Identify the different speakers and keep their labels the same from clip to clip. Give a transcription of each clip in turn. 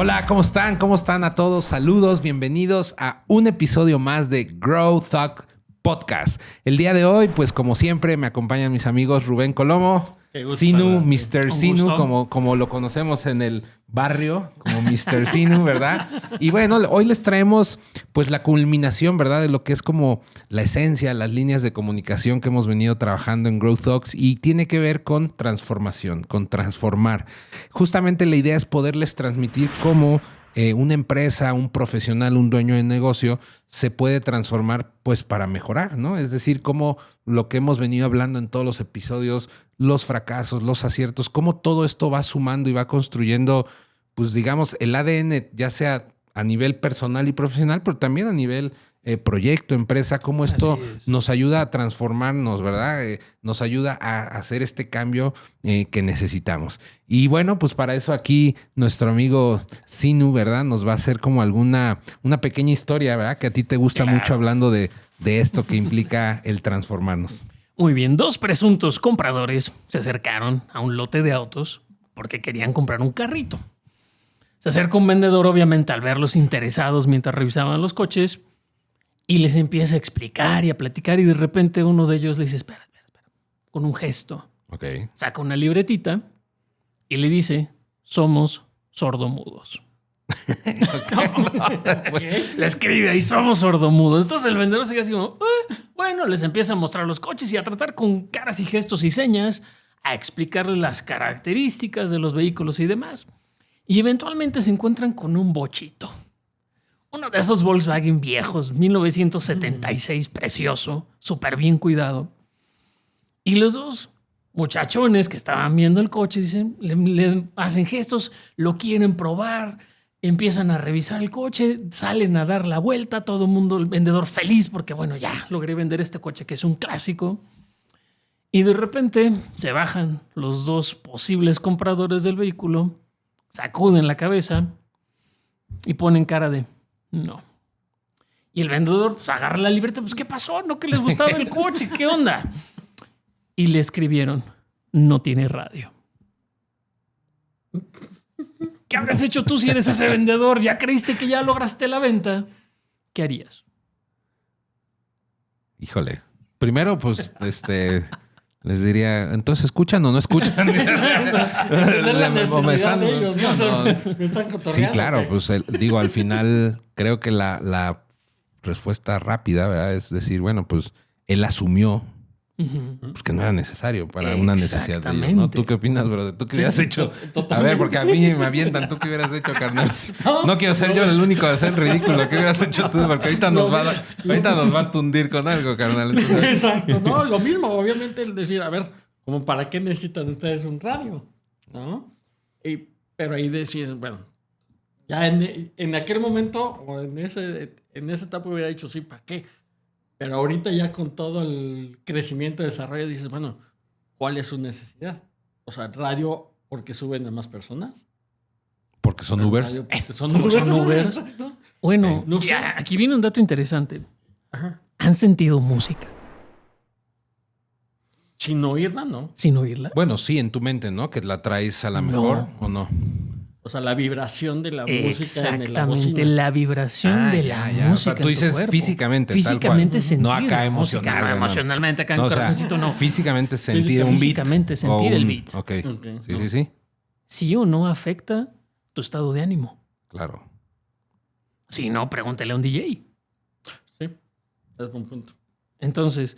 Speaker 1: Hola, ¿cómo están? ¿Cómo están a todos? Saludos, bienvenidos a un episodio más de Grow Thug Podcast. El día de hoy, pues como siempre, me acompañan mis amigos Rubén Colomo, Sinu, Mr. Sinu, como lo conocemos en el barrio, como Mr. Sinu, ¿verdad? Y bueno, hoy les traemos pues la culminación, ¿verdad? De lo que es como la esencia, las líneas de comunicación que hemos venido trabajando en Grow Thugs y tiene que ver con transformación, con transformar. Justamente la idea es poderles transmitir cómo una empresa, un profesional, un dueño de negocio se puede transformar pues para mejorar, ¿no? Es decir, cómo lo que hemos venido hablando en todos los episodios, los fracasos, los aciertos, cómo todo esto va sumando y va construyendo, pues digamos, el ADN, ya sea a nivel personal y profesional, pero también a nivel proyecto, empresa, cómo esto nos ayuda a transformarnos, ¿verdad? Nos ayuda a hacer este cambio que necesitamos. Y bueno, pues para eso aquí nuestro amigo Sinu, ¿verdad? Nos va a hacer como una pequeña historia, ¿verdad? Que a ti te gusta mucho hablando de esto que implica el transformarnos.
Speaker 2: Muy bien, dos presuntos compradores se acercaron a un lote de autos porque querían comprar un carrito. Se acerca un vendedor, obviamente, al verlos interesados mientras revisaban los coches y les empieza a explicar y a platicar y de repente uno de ellos le dice, espera, con un gesto.
Speaker 1: Okay.
Speaker 2: Saca una libretita y le dice, somos sordomudos. Le escribe ahí, somos sordomudos. Entonces el vendedor se queda así como, bueno, les empieza a mostrar los coches y a tratar con caras y gestos y señas a explicarles las características de los vehículos y demás. Y eventualmente se encuentran con un bochito. Uno de esos Volkswagen viejos, 1976, precioso, súper bien cuidado. Y los dos muchachones que estaban viendo el coche dicen, le hacen gestos, lo quieren probar, empiezan a revisar el coche, salen a dar la vuelta, todo el mundo, el vendedor feliz porque, bueno, ya logré vender este coche que es un clásico. Y de repente se bajan los dos posibles compradores del vehículo, sacuden la cabeza y ponen cara de no. Y el vendedor pues, agarra la libreta, pues ¿qué pasó? ¿No que les gustaba el coche? ¿Qué onda? Y le escribieron, no tiene radio. ¿Qué habrías hecho tú si eres ese vendedor? ¿Ya creíste que ya lograste la venta? ¿Qué harías?
Speaker 1: Híjole. Primero, pues, les diría, entonces, ¿escuchan o no escuchan? Sí, claro, pues digo, al final creo que la respuesta rápida, ¿verdad? Es decir, bueno, pues él asumió pues, que no era necesario para una necesidad de ellos, ¿no? ¿Tú qué opinas, brother? ¿Tú qué hubieras hecho? A ver, porque a mí me avientan, ¿tú qué hubieras hecho, carnal? No quiero ser yo el único de hacer ridículo. ¿Qué hubieras hecho tú? Porque ahorita nos va a tundir con algo, carnal. Entonces...
Speaker 3: Exacto, no, lo mismo, obviamente, el decir, a ver, ¿cómo para qué necesitan ustedes un radio? ¿No? Pero ahí decís, bueno, ya en aquel momento o en esa etapa hubiera dicho, sí, ¿para qué? Pero ahorita ya con todo el crecimiento y desarrollo dices, bueno, ¿cuál es su necesidad? O sea, radio porque suben a más personas.
Speaker 1: Porque son Ubers.
Speaker 3: Radio, son Ubers.
Speaker 2: Bueno, no sé. Aquí viene un dato interesante. Ajá. ¿Han sentido música?
Speaker 3: Sin oírla, ¿no?
Speaker 2: Sin oírla.
Speaker 1: Bueno, sí, en tu mente, ¿no? Que la traes a la mejor o no.
Speaker 3: O sea, la vibración de la música en la bocina.
Speaker 2: Exactamente, la vibración de la música.
Speaker 1: O sea, tú dices físicamente,
Speaker 2: físicamente
Speaker 1: tal cual. No acá emocional.
Speaker 2: No, emocionalmente acá en el corazoncito no.
Speaker 1: Físicamente sentir un beat.
Speaker 2: Físicamente sentir el beat.
Speaker 1: Ok. Sí.
Speaker 2: Sí o no afecta tu estado de ánimo.
Speaker 1: Claro.
Speaker 2: Si no, pregúntale a un DJ.
Speaker 3: Sí, es un punto.
Speaker 2: Entonces,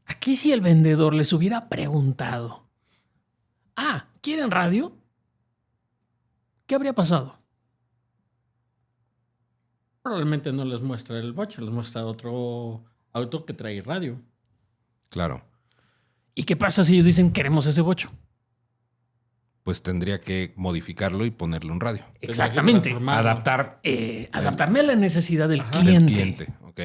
Speaker 2: aquí si el vendedor les hubiera preguntado, ¿quieren radio? ¿Qué habría pasado?
Speaker 3: Probablemente no les muestra el bocho, les muestra otro auto que trae radio.
Speaker 1: Claro.
Speaker 2: ¿Y qué pasa si ellos dicen queremos ese bocho?
Speaker 1: Pues tendría que modificarlo y ponerle un radio.
Speaker 2: Exactamente. Adaptarme a la necesidad del cliente.
Speaker 1: Ok.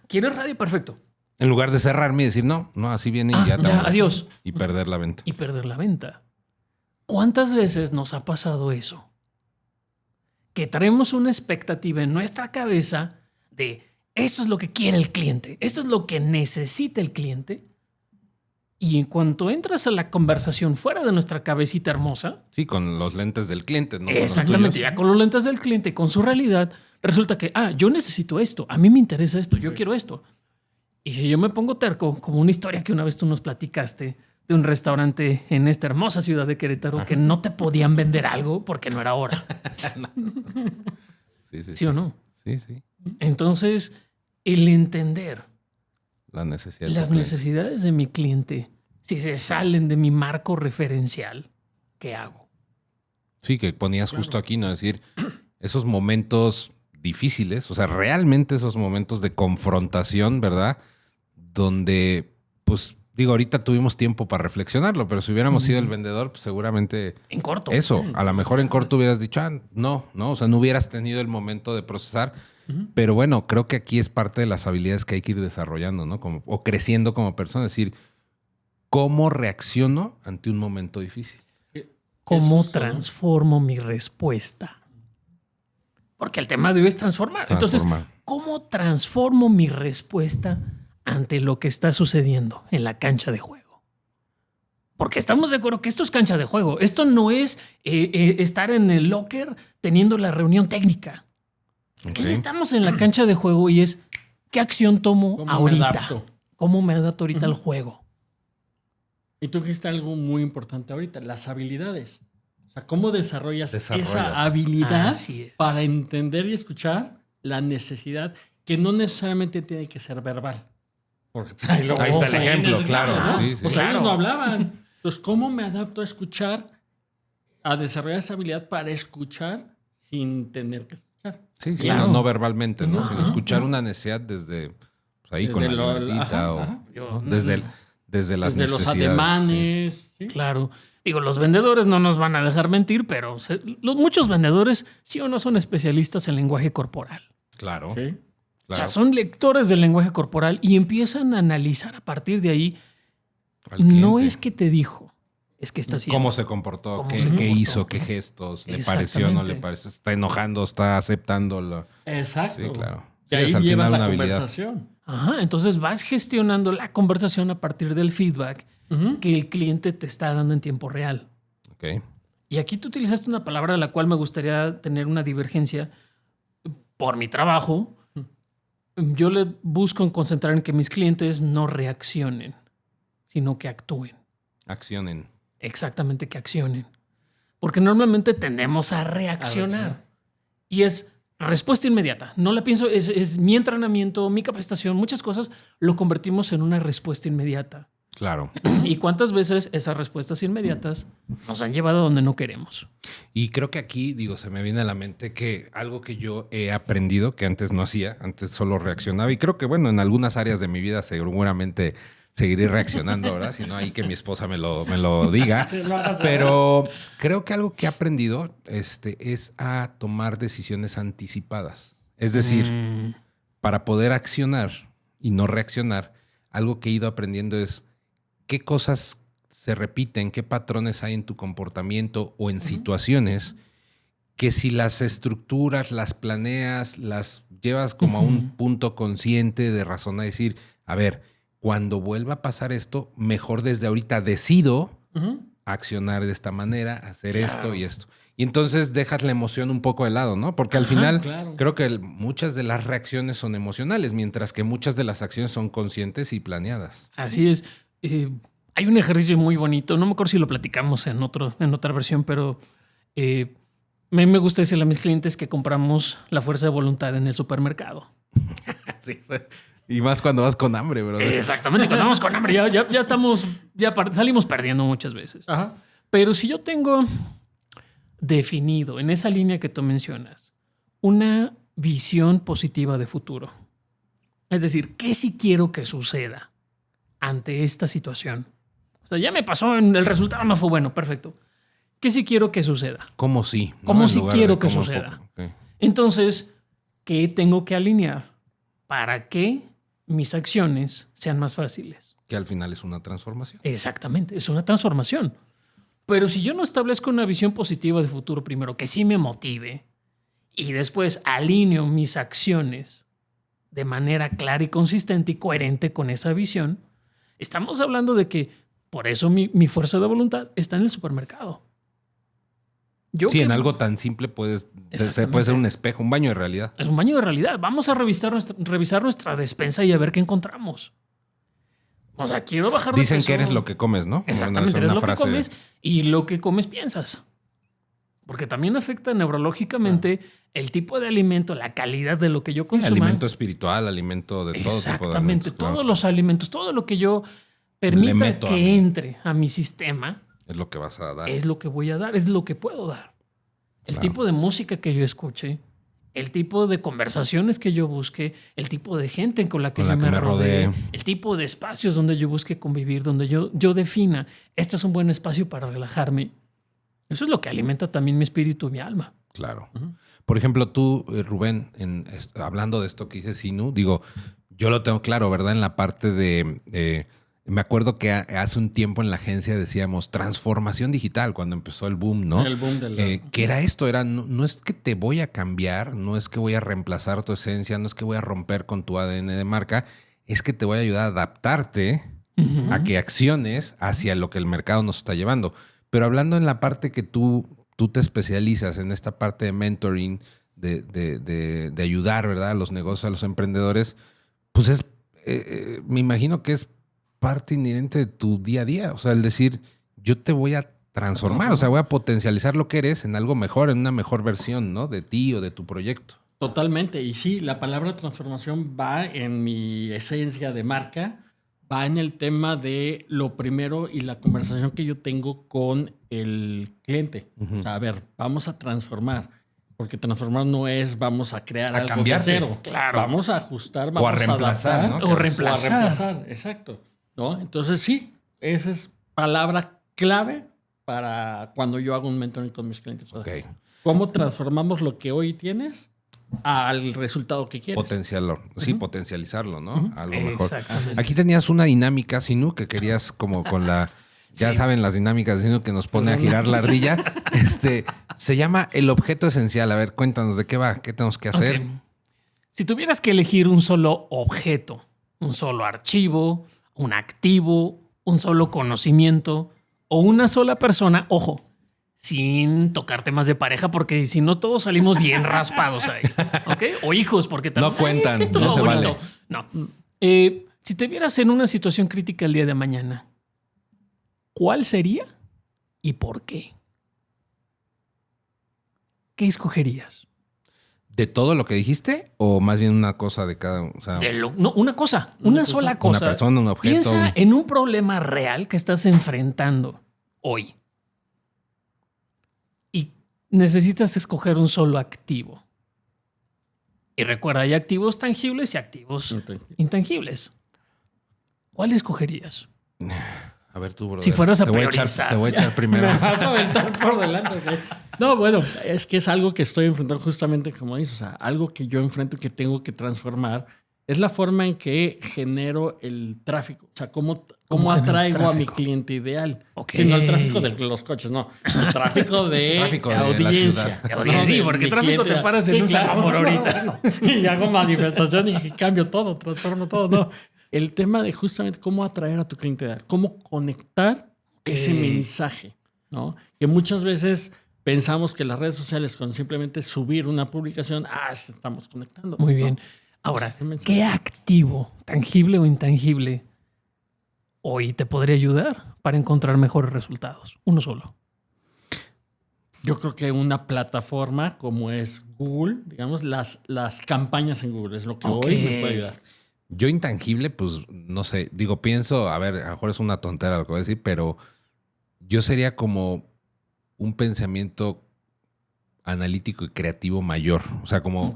Speaker 2: ¿quieres radio? Perfecto.
Speaker 1: En lugar de cerrarme y decir, no, así viene y ya
Speaker 2: adiós.
Speaker 1: Y perder la venta.
Speaker 2: ¿Cuántas veces nos ha pasado eso? Que traemos una expectativa en nuestra cabeza de esto es lo que quiere el cliente, esto es lo que necesita el cliente, Y en cuanto entras a la conversación fuera de nuestra cabecita hermosa.
Speaker 1: Sí, con los lentes del cliente, ¿no?
Speaker 2: Exactamente, ya con los lentes del cliente, con su realidad, resulta que, yo necesito esto, a mí me interesa esto, yo quiero esto. Y si yo me pongo terco, como una historia que una vez tú nos platicaste de un restaurante en esta hermosa ciudad de Querétaro que no te podían vender algo porque no era hora. ¿Sí o no?
Speaker 1: Sí.
Speaker 2: Entonces, el entender
Speaker 1: las
Speaker 2: necesidades de mi cliente, si se salen de mi marco referencial, ¿qué hago?
Speaker 1: Sí, que ponías justo aquí, ¿no? Es decir, esos momentos difíciles, o sea, realmente esos momentos de confrontación, ¿verdad? Donde, pues, digo, ahorita tuvimos tiempo para reflexionarlo, pero si hubiéramos sido el vendedor, pues seguramente...
Speaker 2: En corto.
Speaker 1: Eso, a lo mejor en corto hubieras dicho, no, o sea, no hubieras tenido el momento de procesar. Pero bueno, creo que aquí es parte de las habilidades que hay que ir desarrollando, ¿no? O creciendo como persona. Es decir, ¿cómo reacciono ante un momento difícil?
Speaker 2: ¿Cómo transformo mi respuesta? Porque el tema de hoy es transformar. Entonces, ¿cómo transformo mi respuesta ante lo que está sucediendo en la cancha de juego? Porque estamos de acuerdo que esto es cancha de juego. Esto no es estar en el locker teniendo la reunión técnica. Aquí estamos en la cancha de juego y es ¿qué acción tomo ahorita? ¿Cómo me adapto ahorita al juego?
Speaker 3: Y tú dijiste algo muy importante ahorita, las habilidades. O sea, ¿cómo desarrollas esa habilidad para entender y escuchar la necesidad que no necesariamente tiene que ser verbal? Porque
Speaker 1: ahí está el ejemplo, claro. Sí.
Speaker 3: O sea, ellos no hablaban. Entonces, ¿cómo me adapto a escuchar, a desarrollar esa habilidad para escuchar sin tener que escuchar?
Speaker 1: Sí, claro. No verbalmente, ¿no? Sino escuchar una necesidad desde pues, ahí desde con la libretita desde las necesidades.
Speaker 3: Los ademanes.
Speaker 2: Sí. Claro. Digo, los vendedores no nos van a dejar mentir, pero muchos vendedores sí o no son especialistas en lenguaje corporal.
Speaker 1: Claro.
Speaker 3: Sí.
Speaker 2: O sea, son lectores del lenguaje corporal y empiezan a analizar a partir de ahí. No es que te dijo, es que está haciendo.
Speaker 1: ¿Cómo se comportó? ¿Qué hizo? ¿Qué gestos? ¿Le pareció o no le pareció? ¿Está enojando? ¿Está aceptándolo?
Speaker 3: Exacto.
Speaker 1: Sí, claro.
Speaker 3: Y ahí llevas la conversación.
Speaker 2: Ajá, entonces vas gestionando la conversación a partir del feedback que el cliente te está dando en tiempo real.
Speaker 1: Ok.
Speaker 2: Y aquí tú utilizaste una palabra a la cual me gustaría tener una divergencia. Por mi trabajo, yo le busco concentrar en que mis clientes no reaccionen, sino que actúen.
Speaker 1: Accionen.
Speaker 2: Exactamente, que accionen. Porque normalmente tendemos a reaccionar. Y es respuesta inmediata. No la pienso, es mi entrenamiento, mi capacitación, muchas cosas lo convertimos en una respuesta inmediata.
Speaker 1: Claro.
Speaker 2: ¿Y cuántas veces esas respuestas inmediatas nos han llevado a donde no queremos?
Speaker 1: Y creo que aquí, se me viene a la mente que algo que yo he aprendido, que antes no hacía, antes solo reaccionaba, y creo que, bueno, en algunas áreas de mi vida seguramente seguiré reaccionando, ¿verdad? Si no, ahí que mi esposa me lo diga. Pero creo que algo que he aprendido es a tomar decisiones anticipadas. Es decir, para poder accionar y no reaccionar, algo que he ido aprendiendo es qué cosas se repiten, qué patrones hay en tu comportamiento o en situaciones que si las estructuras, las planeas, las llevas como a un punto consciente de razón a decir, a ver, cuando vuelva a pasar esto, mejor desde ahorita decido accionar de esta manera, hacer esto y esto. Y entonces dejas la emoción un poco de lado, ¿no? Porque al final creo que muchas de las reacciones son emocionales, mientras que muchas de las acciones son conscientes y planeadas.
Speaker 2: Así es. Hay un ejercicio muy bonito, no me acuerdo si lo platicamos en otra versión, pero me gusta decirle a mis clientes que compramos la fuerza de voluntad en el supermercado.
Speaker 1: Sí, y más cuando vas con hambre, bro.
Speaker 2: Exactamente, cuando vamos con hambre ya salimos perdiendo muchas veces.
Speaker 3: Ajá.
Speaker 2: Pero si yo tengo definido en esa línea que tú mencionas una visión positiva de futuro, es decir, ¿qué sí quiero que suceda ante esta situación? O sea, ya me pasó, el resultado no fue bueno, perfecto. ¿Qué sí quiero que suceda?
Speaker 1: ¿Cómo sí?
Speaker 2: ¿Cómo sí quiero que suceda?
Speaker 1: Okay.
Speaker 2: Entonces, ¿qué tengo que alinear para que mis acciones sean más fáciles?
Speaker 1: Que al final es una transformación.
Speaker 2: Exactamente, es una transformación. Pero si yo no establezco una visión positiva de futuro primero, que sí me motive, y después alineo mis acciones de manera clara y consistente y coherente con esa visión, estamos hablando de que Por eso mi fuerza de voluntad está en el supermercado.
Speaker 1: En algo tan simple puede ser un espejo, un baño de realidad.
Speaker 2: Es un baño de realidad. Vamos a revisar nuestra despensa y a ver qué encontramos. O sea, quiero bajar de peso.
Speaker 1: Dicen que eres lo que comes, ¿no?
Speaker 2: Exactamente, eres lo que comes y lo que comes piensas. Porque también afecta neurológicamente el tipo de alimento, la calidad de lo que yo consuma.
Speaker 1: Alimento espiritual, alimento de todo tipo de alimentos.
Speaker 2: Exactamente, todos los alimentos, todo lo que yo permita que entre a mi sistema.
Speaker 1: Es lo que vas a dar.
Speaker 2: Es lo que voy a dar, es lo que puedo dar. El tipo de música que yo escuche, el tipo de conversaciones que yo busque, el tipo de gente con la que yo me rodee, el tipo de espacios donde yo busque convivir, donde yo defina, este es un buen espacio para relajarme. Eso es lo que alimenta también mi espíritu y mi alma.
Speaker 1: Claro. Por ejemplo, tú, Rubén, hablando de esto que dice Sinu, digo, yo lo tengo claro, ¿verdad? En la parte de... me acuerdo que hace un tiempo en la agencia decíamos transformación digital cuando empezó el boom, ¿no?
Speaker 3: El boom de
Speaker 1: que era esto, no es que te voy a cambiar, no es que voy a reemplazar tu esencia, no es que voy a romper con tu ADN de marca, es que te voy a ayudar a adaptarte a que acciones hacia lo que el mercado nos está llevando. Pero hablando en la parte que tú te especializas en esta parte de mentoring, de ayudar, ¿verdad? A los negocios, a los emprendedores, pues me imagino que es parte inherente de tu día a día. O sea, el decir, yo te voy a transformar, o sea, voy a potencializar lo que eres en algo mejor, en una mejor versión, ¿no? De ti o de tu proyecto.
Speaker 3: Totalmente. Y sí, la palabra transformación va en mi esencia de marca, va en el tema de lo primero y la conversación que yo tengo con el cliente. O sea, a ver, vamos a transformar. Porque transformar no es vamos a crear algo
Speaker 1: cambiarte.
Speaker 3: de cero.
Speaker 2: Claro.
Speaker 3: Vamos a ajustar, vamos
Speaker 1: a reemplazar,
Speaker 3: a adaptar.
Speaker 1: ¿no?
Speaker 2: O reemplazar.
Speaker 3: Exacto. ¿No? Entonces sí, esa es palabra clave para cuando yo hago un mentoring con mis clientes.
Speaker 1: Okay.
Speaker 3: ¿Cómo transformamos lo que hoy tienes al resultado que quieres?
Speaker 1: Potencializarlo, ¿no? Algo mejor.
Speaker 2: Exactamente.
Speaker 1: Aquí tenías una dinámica, Sinu, que querías como con la... Ya saben las dinámicas de Sinu que nos pone a girar la ardilla. Se llama el objeto esencial. A ver, cuéntanos de qué va, qué tenemos que hacer.
Speaker 2: Okay. Si tuvieras que elegir un solo objeto, un solo archivo, un activo, un solo conocimiento o una sola persona, ojo, sin tocar temas de pareja, porque si no todos salimos bien raspados ahí, ¿ok? O hijos, porque también...
Speaker 1: No cuentan,
Speaker 2: es que esto
Speaker 1: no se
Speaker 2: bonito.
Speaker 1: vale.
Speaker 2: No. Si te vieras en una situación crítica el día de mañana, ¿cuál sería y por qué? ¿Qué escogerías?
Speaker 1: ¿De todo lo que dijiste o más bien una cosa de cada? O sea,
Speaker 2: No, una cosa, una sola cosa.
Speaker 1: Una persona, un objeto.
Speaker 2: Piensa en un problema real que estás enfrentando hoy. Y necesitas escoger un solo activo. Y recuerda, hay activos tangibles y activos intangibles. ¿Cuál escogerías?
Speaker 1: A ver tú, brother.
Speaker 2: Si fueras a priorizar.
Speaker 1: Te voy a echar primero.
Speaker 3: Me vas a aventar por delante. Okay. No, bueno, es que es algo que estoy enfrentando justamente como dices. O sea, algo que yo enfrento y que tengo que transformar es la forma en que genero el tráfico. O sea, cómo atraigo a mi cliente ideal.
Speaker 2: Okay.
Speaker 3: Sí, no el tráfico de los coches, no. El tráfico de audiencia.
Speaker 2: De audiencia. Sí, porque el tráfico te paras en un semáforo ahorita.
Speaker 3: Y hago manifestación y cambio todo, transformo todo. No. El tema de justamente cómo atraer a tu cliente ideal, cómo conectar ese mensaje, ¿no? Que muchas veces pensamos que las redes sociales con simplemente subir una publicación, estamos conectando.
Speaker 2: Muy bien.
Speaker 3: ¿No?
Speaker 2: Ahora, ¿qué activo, tangible o intangible, hoy te podría ayudar para encontrar mejores resultados? Uno solo.
Speaker 3: Yo creo que una plataforma como es Google, digamos, las campañas en Google es lo que hoy me puede ayudar.
Speaker 1: Yo intangible, pues no sé, pienso, a ver, a lo mejor es una tontera lo que voy a decir, pero yo sería como un pensamiento analítico y creativo mayor. O sea, como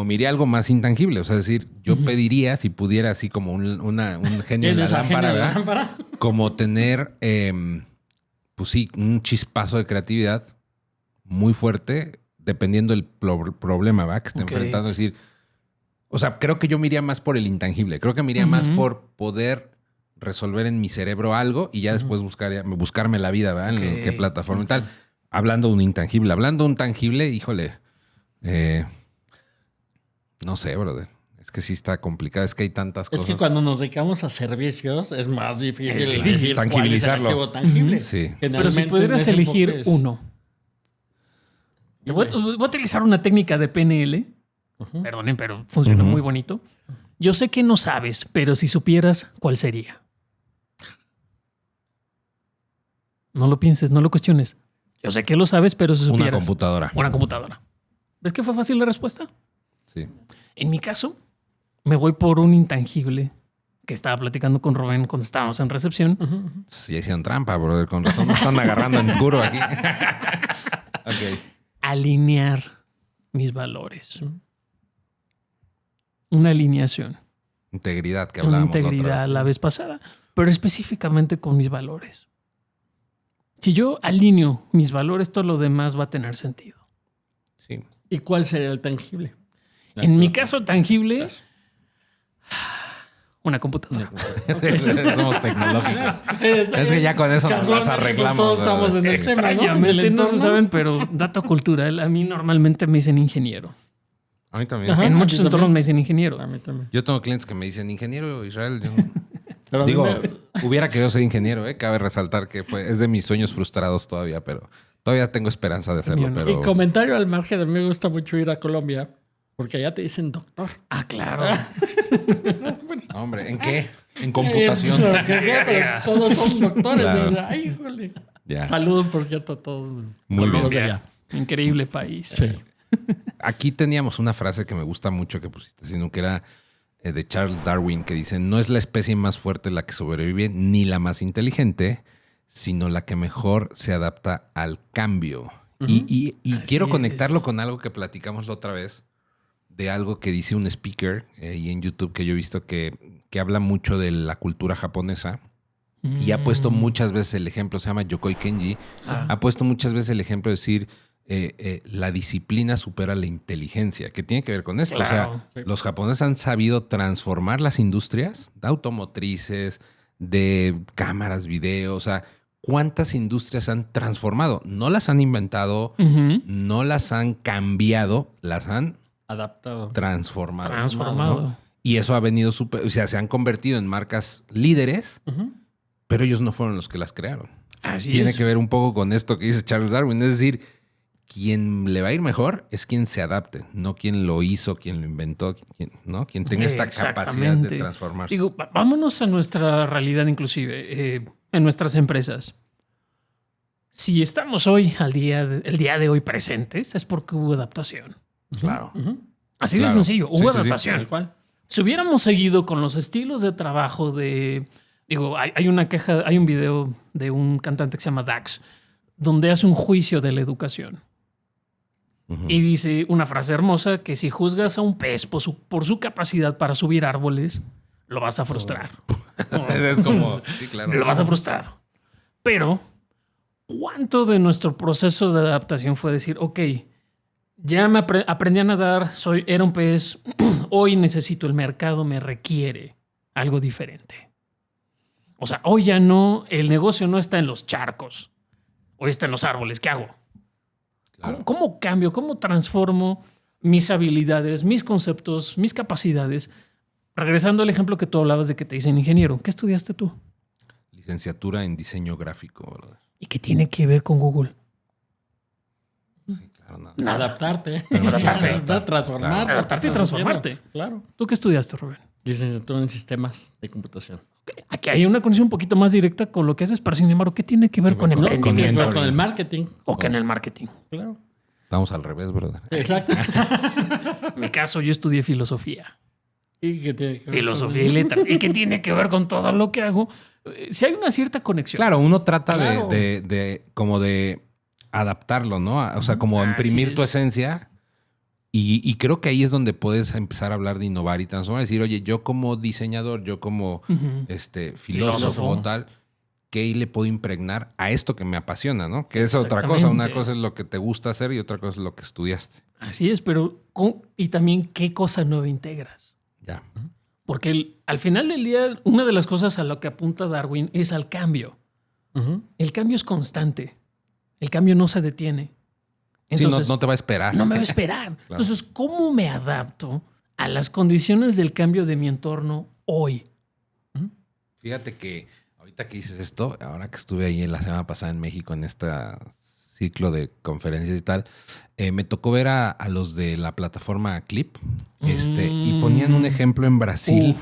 Speaker 1: me iría algo más intangible. O sea, es decir, yo pediría, si pudiera, así como un genio en la lámpara, ¿verdad? Como tener, pues sí, un chispazo de creatividad muy fuerte, dependiendo del problema, ¿verdad? Que esté enfrentando. Es decir, o sea, creo que yo me iría más por el intangible. Creo que me iría más por poder resolver en mi cerebro algo y ya después buscarme la vida, ¿verdad? En qué plataforma y tal. Hablando de un intangible. Hablando de un tangible, híjole. No sé, brother. Es que sí está complicado, es que hay tantas cosas.
Speaker 3: Es que cuando nos dedicamos a servicios es más difícil
Speaker 2: Es
Speaker 3: decir
Speaker 1: tangibilizarlo.
Speaker 3: cuál es el activo tangible.
Speaker 1: Sí.
Speaker 2: Pero si pudieras elegir uno. Voy a utilizar una técnica de PNL. Perdonen, pero funciona muy bonito. Yo sé que no sabes, pero si supieras, ¿cuál sería? No lo pienses, no lo cuestiones. Yo sé que lo sabes, pero si supieras.
Speaker 1: Una computadora.
Speaker 2: Una computadora. ¿Ves que fue fácil la respuesta?
Speaker 1: Sí.
Speaker 2: En mi caso, me voy por un intangible que estaba platicando con Rubén cuando estábamos en recepción.
Speaker 1: Sí, hicieron trampa, brother. Con razón me están agarrando en puro aquí. Ok.
Speaker 2: Alinear mis valores. Una alineación.
Speaker 1: Integridad que
Speaker 2: Una
Speaker 1: hablábamos la otra
Speaker 2: integridad
Speaker 1: vez.
Speaker 2: la vez pasada, pero específicamente con mis valores. Si yo alineo mis valores, todo lo demás va a tener sentido.
Speaker 1: Sí.
Speaker 3: ¿Y cuál sería el tangible?
Speaker 2: En mi caso tangible, una computadora.
Speaker 1: Somos tecnológicos. Es que ya con eso nos las arreglamos.
Speaker 3: Todos estamos en el tema, ¿no?
Speaker 2: Extrañamente, no se saben, pero dato cultural, a mí normalmente me dicen ingeniero.
Speaker 1: A mí también.
Speaker 3: Ajá.
Speaker 2: En muchos
Speaker 3: a mí
Speaker 2: entornos
Speaker 3: también.
Speaker 2: me dicen ingeniero.
Speaker 3: A mí también.
Speaker 1: Yo tengo clientes que me dicen, ingeniero Israel. Yo
Speaker 3: Pero a mí
Speaker 1: digo,
Speaker 3: me-
Speaker 1: hubiera querido ser ingeniero, Cabe resaltar que es de mis sueños frustrados todavía, pero todavía tengo esperanza de hacerlo.
Speaker 2: Mío no.
Speaker 1: Pero
Speaker 3: Y comentario al margen, a mí me gusta mucho ir a Colombia porque allá te dicen doctor.
Speaker 2: Ah, claro.
Speaker 1: no, hombre, ¿en qué? En computación.
Speaker 3: Lo que sea, pero todos son doctores.
Speaker 1: Claro.
Speaker 3: O sea, ay, híjole.
Speaker 1: Ya.
Speaker 3: Saludos, por cierto, a todos.
Speaker 1: Muy
Speaker 3: los
Speaker 1: bien.
Speaker 3: de allá.
Speaker 2: Increíble país.
Speaker 3: Sí.
Speaker 1: Aquí teníamos una frase que me gusta mucho que pusiste, sino que era de Charles Darwin, que dice, no es la especie más fuerte la que sobrevive, ni la más inteligente, sino la que mejor se adapta al cambio. Y quiero
Speaker 2: Así
Speaker 1: conectarlo
Speaker 2: es.
Speaker 1: con algo que platicamos la otra vez, de algo que dice un speaker y en YouTube que yo he visto que habla mucho de la cultura japonesa. Y ha puesto muchas veces el ejemplo, se llama Yokoi Kenji, ha puesto muchas veces el ejemplo de decir, la disciplina supera la inteligencia, que tiene que ver con esto.
Speaker 2: Claro.
Speaker 1: O sea, los japoneses han sabido transformar las industrias de automotrices, de cámaras, video, o sea, ¿cuántas industrias han transformado? No las han inventado, no las han cambiado, las han
Speaker 3: Adaptado.
Speaker 1: transformado.
Speaker 2: Transformado.
Speaker 1: ¿no? Y eso ha venido súper, o sea, se han convertido en marcas líderes, pero ellos no fueron los que las crearon.
Speaker 2: Así
Speaker 1: Tiene
Speaker 2: es.
Speaker 1: que ver un poco con esto que dice Charles Darwin, es decir, quien le va a ir mejor es quien se adapte, no quien lo hizo, quien lo inventó, quien tenga esta capacidad de
Speaker 2: Exactamente.
Speaker 1: transformarse.
Speaker 2: Digo, vámonos a nuestra realidad inclusive, en nuestras empresas. Si estamos hoy, el día de hoy presentes, es porque hubo adaptación.
Speaker 1: Claro.
Speaker 2: Así
Speaker 1: Claro.
Speaker 2: de sencillo, hubo
Speaker 1: Sí, sí, sí.
Speaker 2: adaptación.
Speaker 3: Tal cual.
Speaker 2: Si hubiéramos seguido con los estilos de trabajo de... Digo, hay una queja, hay un video de un cantante que se llama Dax, donde hace un juicio de la educación. Y dice una frase hermosa, que si juzgas a un pez por su capacidad para subir árboles, lo vas a frustrar.
Speaker 1: Es como, sí, claro.
Speaker 2: Lo vas a frustrar. Pero, ¿cuánto de nuestro proceso de adaptación fue decir, ok, ya me aprendí a nadar, era un pez, hoy necesito, el mercado me requiere algo diferente? O sea, hoy ya no, el negocio no está en los charcos, hoy está en los árboles, ¿qué hago?
Speaker 1: Claro.
Speaker 2: ¿Cómo cambio? ¿Cómo transformo mis habilidades, mis conceptos, mis capacidades? Regresando al ejemplo que tú hablabas de que te dicen ingeniero, ¿qué estudiaste tú?
Speaker 1: Licenciatura en diseño gráfico, ¿verdad?
Speaker 2: ¿Y qué tiene que ver con Google?
Speaker 1: Sí, claro, nada.
Speaker 3: Adaptarte.
Speaker 2: Adaptarte.
Speaker 3: Transformarte.
Speaker 2: Adaptarte y transformarte.
Speaker 3: Claro.
Speaker 2: ¿Tú qué estudiaste, Rubén?
Speaker 3: Licenciatura en sistemas de computación.
Speaker 2: Aquí hay una conexión un poquito más directa con lo que haces, pero sin embargo, ¿qué tiene que ver con
Speaker 1: No,
Speaker 2: emprendimiento?
Speaker 3: Con el marketing.
Speaker 2: O que en el marketing.
Speaker 3: Claro.
Speaker 1: Estamos al revés, brother.
Speaker 3: Exacto.
Speaker 2: En mi caso, yo estudié filosofía.
Speaker 3: ¿Y qué tiene que ver
Speaker 2: Filosofía y
Speaker 3: con-
Speaker 2: letras. ¿Y qué tiene que ver con todo lo que hago? Si hay una cierta conexión.
Speaker 1: Claro, uno trata
Speaker 3: Claro.
Speaker 1: de como de adaptarlo, ¿no? O sea, como
Speaker 2: Así
Speaker 1: imprimir tu
Speaker 2: es.
Speaker 1: esencia. Y creo que ahí es donde puedes empezar a hablar de innovar y transformar. Decir, oye, yo como diseñador, yo como filósofo
Speaker 2: Filósofo.
Speaker 1: o tal, ¿qué le puedo impregnar a esto que me apasiona, ¿no? Que es otra cosa. Una
Speaker 2: Exactamente.
Speaker 1: cosa es lo que te gusta hacer y otra cosa es lo que estudiaste.
Speaker 2: Así es, pero y también qué cosa nueva integras.
Speaker 1: Ya.
Speaker 2: Porque al final del día, una de las cosas a lo que apunta Darwin es al cambio.
Speaker 3: Ujú.
Speaker 2: El cambio es constante. El cambio no se detiene.
Speaker 1: Sí,
Speaker 2: Entonces,
Speaker 1: no te va a esperar.
Speaker 2: no me va a esperar. Entonces, ¿cómo me adapto a las condiciones del cambio de mi entorno hoy.
Speaker 1: Fíjate que ahorita que dices esto, ahora que estuve ahí la semana pasada en México en este ciclo de conferencias y tal, me tocó ver a los de la plataforma Clip y ponían un ejemplo en Brasil.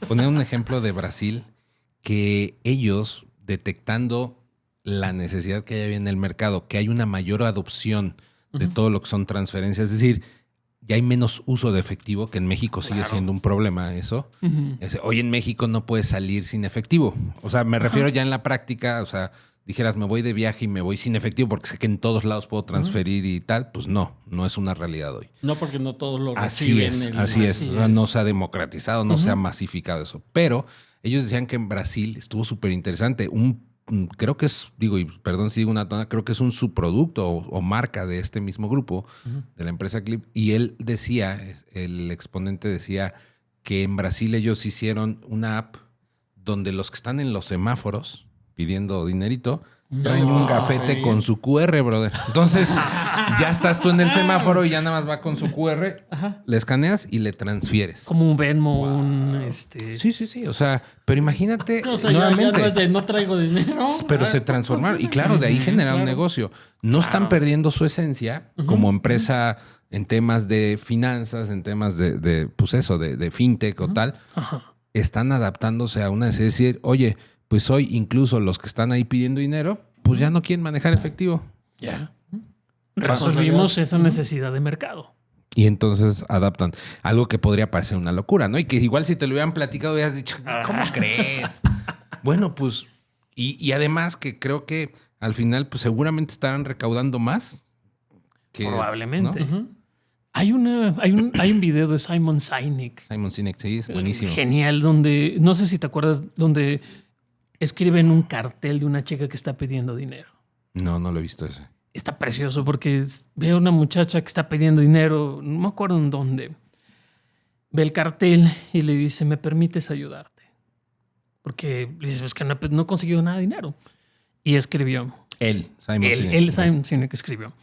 Speaker 1: Ponían un ejemplo de Brasil que ellos detectando la necesidad que hay en el mercado, que hay una mayor adopción de todo lo que son transferencias, es decir, ya hay menos uso de efectivo, que en México sigue siendo un problema eso. Hoy en México no puedes salir sin efectivo. O sea, me refiero ya en la práctica, o sea, dijeras, me voy de viaje y me voy sin efectivo porque sé que en todos lados puedo transferir y tal. Pues no es una realidad hoy.
Speaker 3: No, porque no todos lo
Speaker 1: así
Speaker 3: reciben.
Speaker 1: Así es. O sea, no se ha democratizado, no se ha masificado eso. Pero ellos decían que en Brasil estuvo súper interesante. Creo que es, y perdón si digo una tona, creo que es un subproducto o marca de este mismo grupo, de la empresa Clip. Y él decía, el exponente decía que en Brasil ellos hicieron una app donde los que están en los semáforos pidiendo dinerito traen un gafete con su QR, brother. Entonces, ya estás tú en el semáforo y ya nada más va con su QR, le escaneas y le transfieres.
Speaker 2: Como un Venmo,
Speaker 1: Sí. O sea, pero imagínate,
Speaker 3: O sea,
Speaker 1: nuevamente,
Speaker 3: ya no es de no traigo dinero.
Speaker 1: pero se transformaron. Y claro, de ahí generaron un negocio. No están perdiendo su esencia como empresa en temas de finanzas, en temas de fintech o tal. Están adaptándose a una, es decir, oye, pues hoy incluso los que están ahí pidiendo dinero, pues ya no quieren manejar efectivo.
Speaker 2: Ya. Resolvimos esa necesidad de mercado.
Speaker 1: Y entonces adaptan. Algo que podría parecer una locura, ¿no? Y que igual si te lo hubieran platicado, hubieras dicho, ¿cómo crees? Bueno, pues, y además que creo que al final, pues seguramente estarán recaudando más.
Speaker 2: Probablemente.
Speaker 1: ¿No?
Speaker 2: Hay un video de Simon Sinek.
Speaker 1: Simon Sinek, sí, es buenísimo.
Speaker 2: Genial, donde, no sé si te acuerdas, donde escriben un cartel de una chica que está pidiendo dinero.
Speaker 1: No lo he visto ese.
Speaker 2: Está precioso porque ve a una muchacha que está pidiendo dinero, no me acuerdo en dónde. Ve el cartel y le dice, ¿me permites ayudarte? Porque le dice, es que no he conseguido nada de dinero. Y escribió. Simon Sinek escribió.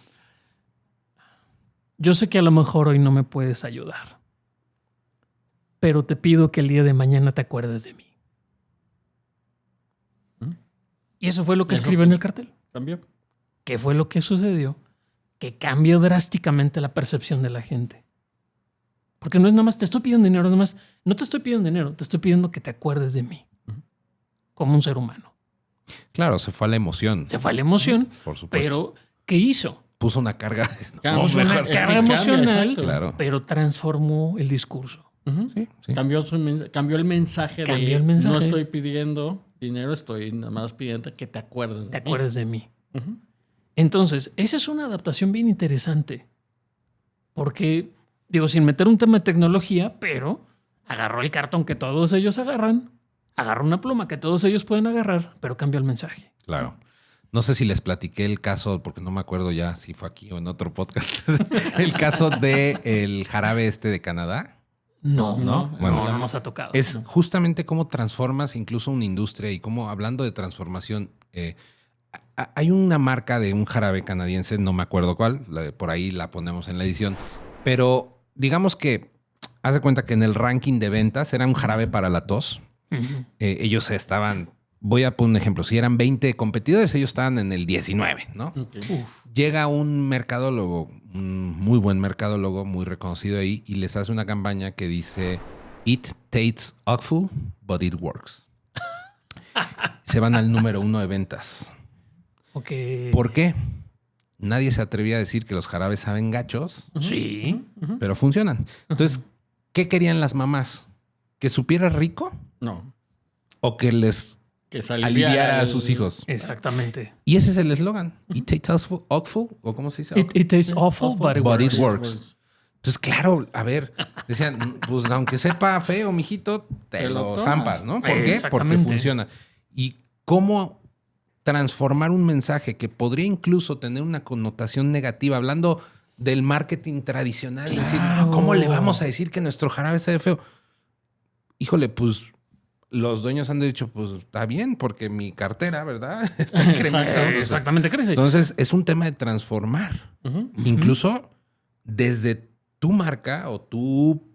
Speaker 2: Yo sé que a lo mejor hoy no me puedes ayudar, pero te pido que el día de mañana te acuerdes de mí. Y eso fue lo que escribió en el cartel.
Speaker 3: ¿Cambió?
Speaker 2: ¿Qué fue lo que sucedió? Que cambió drásticamente la percepción de la gente. Porque no es nada más te estoy pidiendo dinero, nada más no te estoy pidiendo dinero, te estoy pidiendo que te acuerdes de mí como un ser humano.
Speaker 1: Claro, se fue a la emoción.
Speaker 2: Se fue a la emoción,
Speaker 1: por supuesto.
Speaker 2: Pero ¿qué hizo?
Speaker 1: Puso una carga.
Speaker 2: Puso una carga emocional,
Speaker 1: claro.
Speaker 2: Pero transformó el discurso.
Speaker 1: Sí.
Speaker 3: Cambió el mensaje no estoy pidiendo dinero, estoy nada más pidiendo que te acuerdes de mí.
Speaker 2: Te acuerdes de mí. Entonces, esa es una adaptación bien interesante. Porque, sin meter un tema de tecnología, pero agarró el cartón que todos ellos agarran, agarró una pluma que todos ellos pueden agarrar, pero cambió el mensaje.
Speaker 1: Claro. No sé si les platiqué el caso, porque no me acuerdo ya si fue aquí o en otro podcast, el caso del jarabe de Canadá.
Speaker 2: No,
Speaker 1: Bueno,
Speaker 2: no nos ha tocado.
Speaker 1: Es justamente cómo transformas incluso una industria y cómo, hablando de transformación, hay una marca de un jarabe canadiense, no me acuerdo cuál, por ahí la ponemos en la edición, pero digamos que, haz de cuenta que en el ranking de ventas era un jarabe para la tos. Ellos estaban, voy a poner un ejemplo, si eran 20 competidores, ellos estaban en el 19, ¿no?
Speaker 3: Okay.
Speaker 1: Llega un mercadólogo, un muy buen mercadólogo, muy reconocido ahí, y les hace una campaña que dice, "It tastes awful, but it works." Se van al número 1 de ventas.
Speaker 2: Okay.
Speaker 1: ¿Por qué? Nadie se atrevía a decir que los jarabes saben gachos.
Speaker 2: Sí.
Speaker 1: Pero funcionan. Entonces, ¿qué querían las mamás? ¿Que supiera rico?
Speaker 3: No.
Speaker 1: ¿O que les
Speaker 3: que
Speaker 1: aliviara a sus hijos?
Speaker 2: Exactamente.
Speaker 1: Y ese es el eslogan. It tastes awful, ¿o cómo se dice?
Speaker 2: It tastes awful, but it works.
Speaker 1: Entonces, claro, a ver, decían, pues aunque sepa feo, mijito, te lo zampas, ¿no? ¿Por qué? Porque funciona. ¿Y cómo transformar un mensaje que podría incluso tener una connotación negativa, hablando del marketing tradicional? Claro. Decir, no, ¿cómo le vamos a decir que nuestro jarabe sabe feo? Híjole, pues los dueños han dicho, pues está bien, porque mi cartera, ¿verdad? Está incrementando.
Speaker 2: Exactamente, crece.
Speaker 1: Entonces, es un tema de transformar. Incluso desde tu marca o tu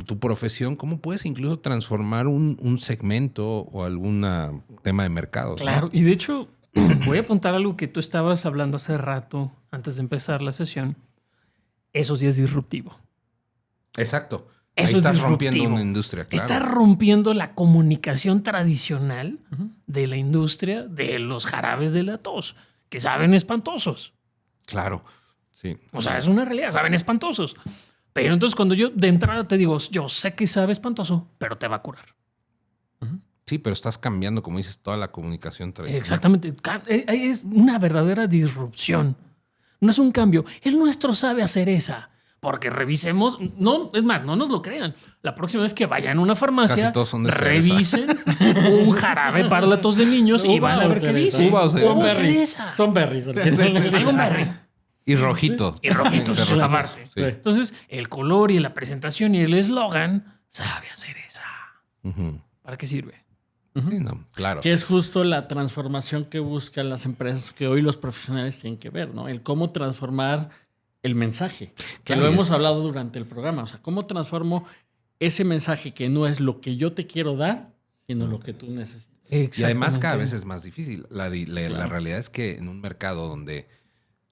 Speaker 1: tu profesión, cómo puedes incluso transformar un segmento o algún tema de mercado.
Speaker 2: Claro, ¿no? Y de hecho, voy a apuntar algo que tú estabas hablando hace rato, antes de empezar la sesión. Eso sí es disruptivo.
Speaker 1: Exacto.
Speaker 2: Eso
Speaker 1: ahí estás
Speaker 2: es
Speaker 1: rompiendo una industria, claro.
Speaker 2: Estás rompiendo la comunicación tradicional de la industria de los jarabes de la tos, que saben espantosos.
Speaker 1: Claro, sí.
Speaker 2: O sea, es una realidad, saben espantosos. Pero entonces cuando yo de entrada te digo, yo sé que sabe espantoso, pero te va a curar.
Speaker 1: Sí, pero estás cambiando, como dices, toda la comunicación tradicional.
Speaker 2: Exactamente. Es una verdadera disrupción. No es un cambio. El nuestro sabe hacer esa. Porque revisemos, no, es más, no nos lo crean. La próxima vez que vayan a una farmacia, revisen un jarabe para la tos de niños y van a ver qué dice.
Speaker 3: Son berries.
Speaker 2: Algo berry.
Speaker 1: Y rojito.
Speaker 2: Y rojito, la parte. Sí. Entonces, el color y la presentación y el eslogan sabe hacer esa. ¿Para qué sirve?
Speaker 1: Sí, no, claro.
Speaker 3: Que es justo la transformación que buscan las empresas que hoy los profesionales tienen que ver, ¿no? El cómo transformar el mensaje, que lo hemos hablado durante el programa. O sea, ¿cómo transformo ese mensaje que no es lo que yo te quiero dar, sino lo que tú necesitas?
Speaker 1: Y además cada vez es más difícil. La realidad es que en un mercado donde